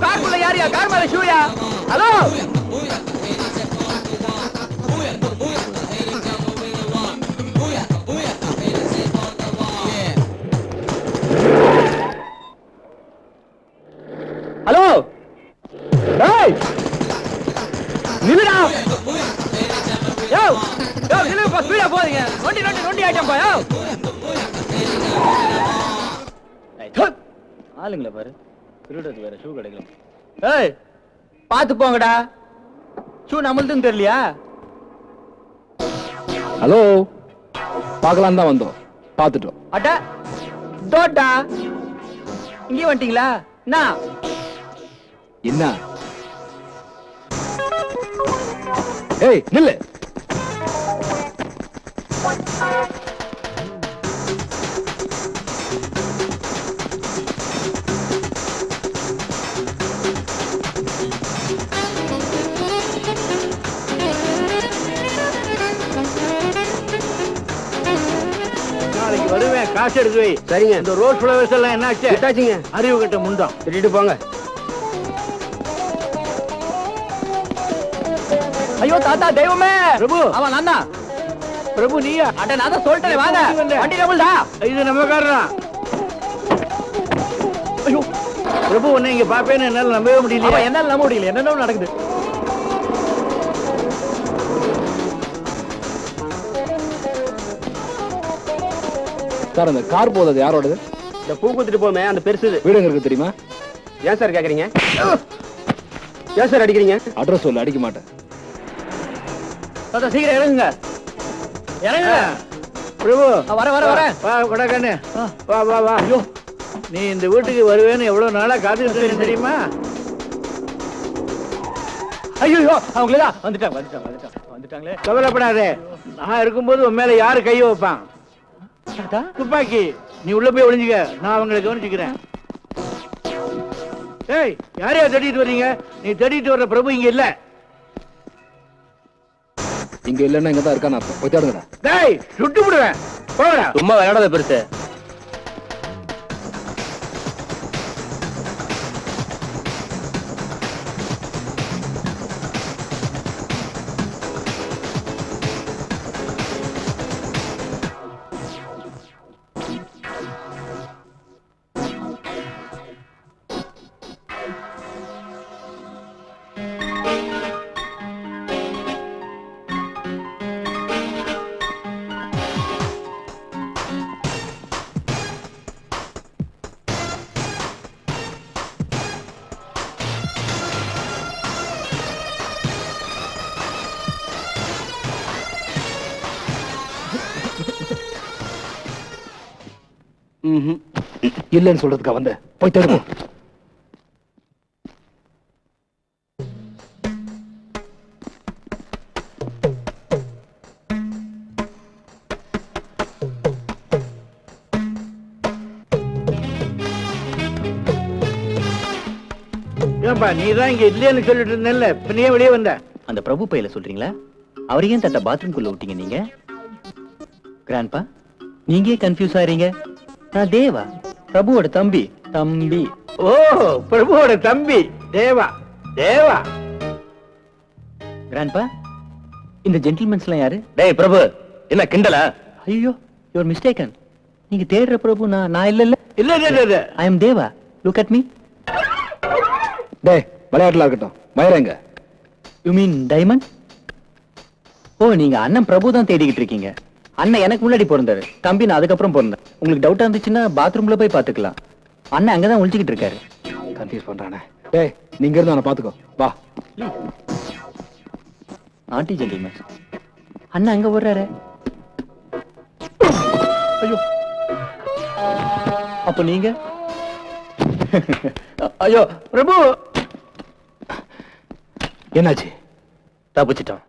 Speaker 6: கார்க்குள்ள யாரியா? கார் மேல ஷூயா? ஹலோ,
Speaker 1: ஹலோ, ஏய் நில்லுடா. யோ யோ நில்லுப்பா, ஸ்பீடா போறீங்க. நொண்டி ஆயிட்டம்பா. யோ ஆளுங்கள பாரு, திருடுறது வேற, ஷூ கிடைக்கல. ஏய் பாத்து போங்கடா, ஷூ நம்மளுதுன்னு தெரியலையா?
Speaker 6: ஹலோ, பார்க்கலாம் தான் வந்தோம், பார்த்துட்டோம்.
Speaker 1: அட தோட்டா, இங்கே வந்துட்டீங்களா?
Speaker 6: என்ன? ஏய் நில்லு. நாளைக்கு வருவேன், காசு எடுத்து வை.
Speaker 8: சரிங்க.
Speaker 6: இந்த ரோஸ் ஃப்ளவர்ஸ் எல்லாம் என்ன ஆச்சு?
Speaker 8: விட்டாச்சுங்க.
Speaker 6: அறிவு கட்ட முண்டம்.
Speaker 8: திட்டிட்டு போங்க.
Speaker 1: ஐயோ தாத்தா, தெய்வமே
Speaker 6: பிரபு,
Speaker 1: அவன் நான் தான்.
Speaker 6: பிரபு நீயா?
Speaker 1: அட நான் தான் சொல்லிட்டேன், வாங்க. வண்டி டபுள்டா.
Speaker 6: இது நம்ம காரணம். ஐயோ பிரபு, உன்னை இங்க பாப்பேன்னு என்னால நம்பவே முடியல.
Speaker 1: என்னால நம்ப முடியல, என்னென்ன நடக்குது.
Speaker 6: சார், அந்த கார் போகுது யாரோடது?
Speaker 8: இந்த பூ குத்திட்டு போமே அந்த பெருசு
Speaker 6: வீடுங்க இருக்கு தெரியுமா?
Speaker 8: ஏன் சார் கேக்குறீங்க? ஏன் சார் அடிக்கிறீங்க?
Speaker 6: அட்ரஸ் சொல்லு, அடிக்க மாட்டேன்.
Speaker 1: தாத்தா சீக்கிரம் இறங்குங்க, இறங்குங்க.
Speaker 6: பிரபு
Speaker 1: வர
Speaker 6: வா கொடக்கண்ணு, வா வா வா. ஐயோ, நீ இந்த வீட்டுக்கு வருவேன்னு எவ்வளவு நாளா காத்துக்கிட்டு தெரியுமா?
Speaker 1: ஐயோ அவங்களே வந்துட்டாங்களே.
Speaker 6: கவலைப்படாதே, நான் இருக்கும்போது உன் மேல யாரு கை வைப்பான்? துப்பாக்கி. நீ உள்ள போய் ஒளிஞ்சுக்க, நான் அவங்களை கவனிச்சுக்கிறேன். ஏய், யாரையா தேடிட்டு வர்றீங்க? நீ தேடிட்டு வர்ற பிரபு இங்க இல்ல. இங்க இல்லன்னா இங்க தான் இருக்கான அர்த்தம். போய் தேடுங்கடா. டேய், சுட்டு விடுவேன். போடா.
Speaker 3: சும்மா விளையாடாத பெருசு.
Speaker 6: இல்லன்னு சொல்றதுக்கா வந்த? போய் தேடுவோம். ஏன்பா, நீதான் இங்க இல்லன்னு சொல்லிட்டு இருந்தேன்ல, நீ வெளியே வந்த?
Speaker 1: அந்த பிரபு பையில சொல்றீங்களா? அவரையும் ஏன் தாத்தா பாத்ரூம்குள்ள விட்டீங்க நீங்க? கிராண்ட்பா, நீங்க கன்ஃபியூஸ் ஆறீங்க. நான் தேவா, பிரபுவோட தம்பி.
Speaker 6: ஓ, பிரபுவோட தம்பி தேவா. தேவா
Speaker 1: கிராண்ட்பா, இந்த ஜென்டில்மென்ஸ் எல்லாம் யாரு?
Speaker 3: டேய் பிரபு, என்ன கிண்டலா?
Speaker 1: ஐயோ, யூஆர் மிஸ்டேக்கன். நீங்க தேடுற பிரபு நான் இல்ல.
Speaker 6: இல்ல
Speaker 1: I am Deva. Look at me.
Speaker 6: டேய், விளையாட்டுல இருக்கட்டும் மயிரங்க.
Speaker 1: You mean diamond? ஓ, நீங்க அண்ணன் பிரபு தான் தேடிக்கிட்டு இருக்கீங்க. அண்ணன் எனக்கு முன்னாடி பிறந்தாரு, தம்பி நான் அதுக்கப்புறம் பிறந்தேன். உங்களுக்கு டவுட்டா இருந்துச்சுன்னா பாத்ரூம்ல போய் பாத்துக்கலாம். அண்ணன் அங்கதான் ஒழிச்சுக்கிட்டு இருக்காரு.
Speaker 6: கன்ஃபியூஸ் பண்றானே. டேய் நீங்க இருந்து அவனை பாத்துக்கோ வா.
Speaker 1: ஆண்டி ஜென்டில்மேன், அண்ணன் அங்க வர்றாரு. ஐயோ, அப்ப நீங்க? ஐயோ பிரபு,
Speaker 6: என்னாச்சு?
Speaker 3: தப்பிச்சிட்டோம்.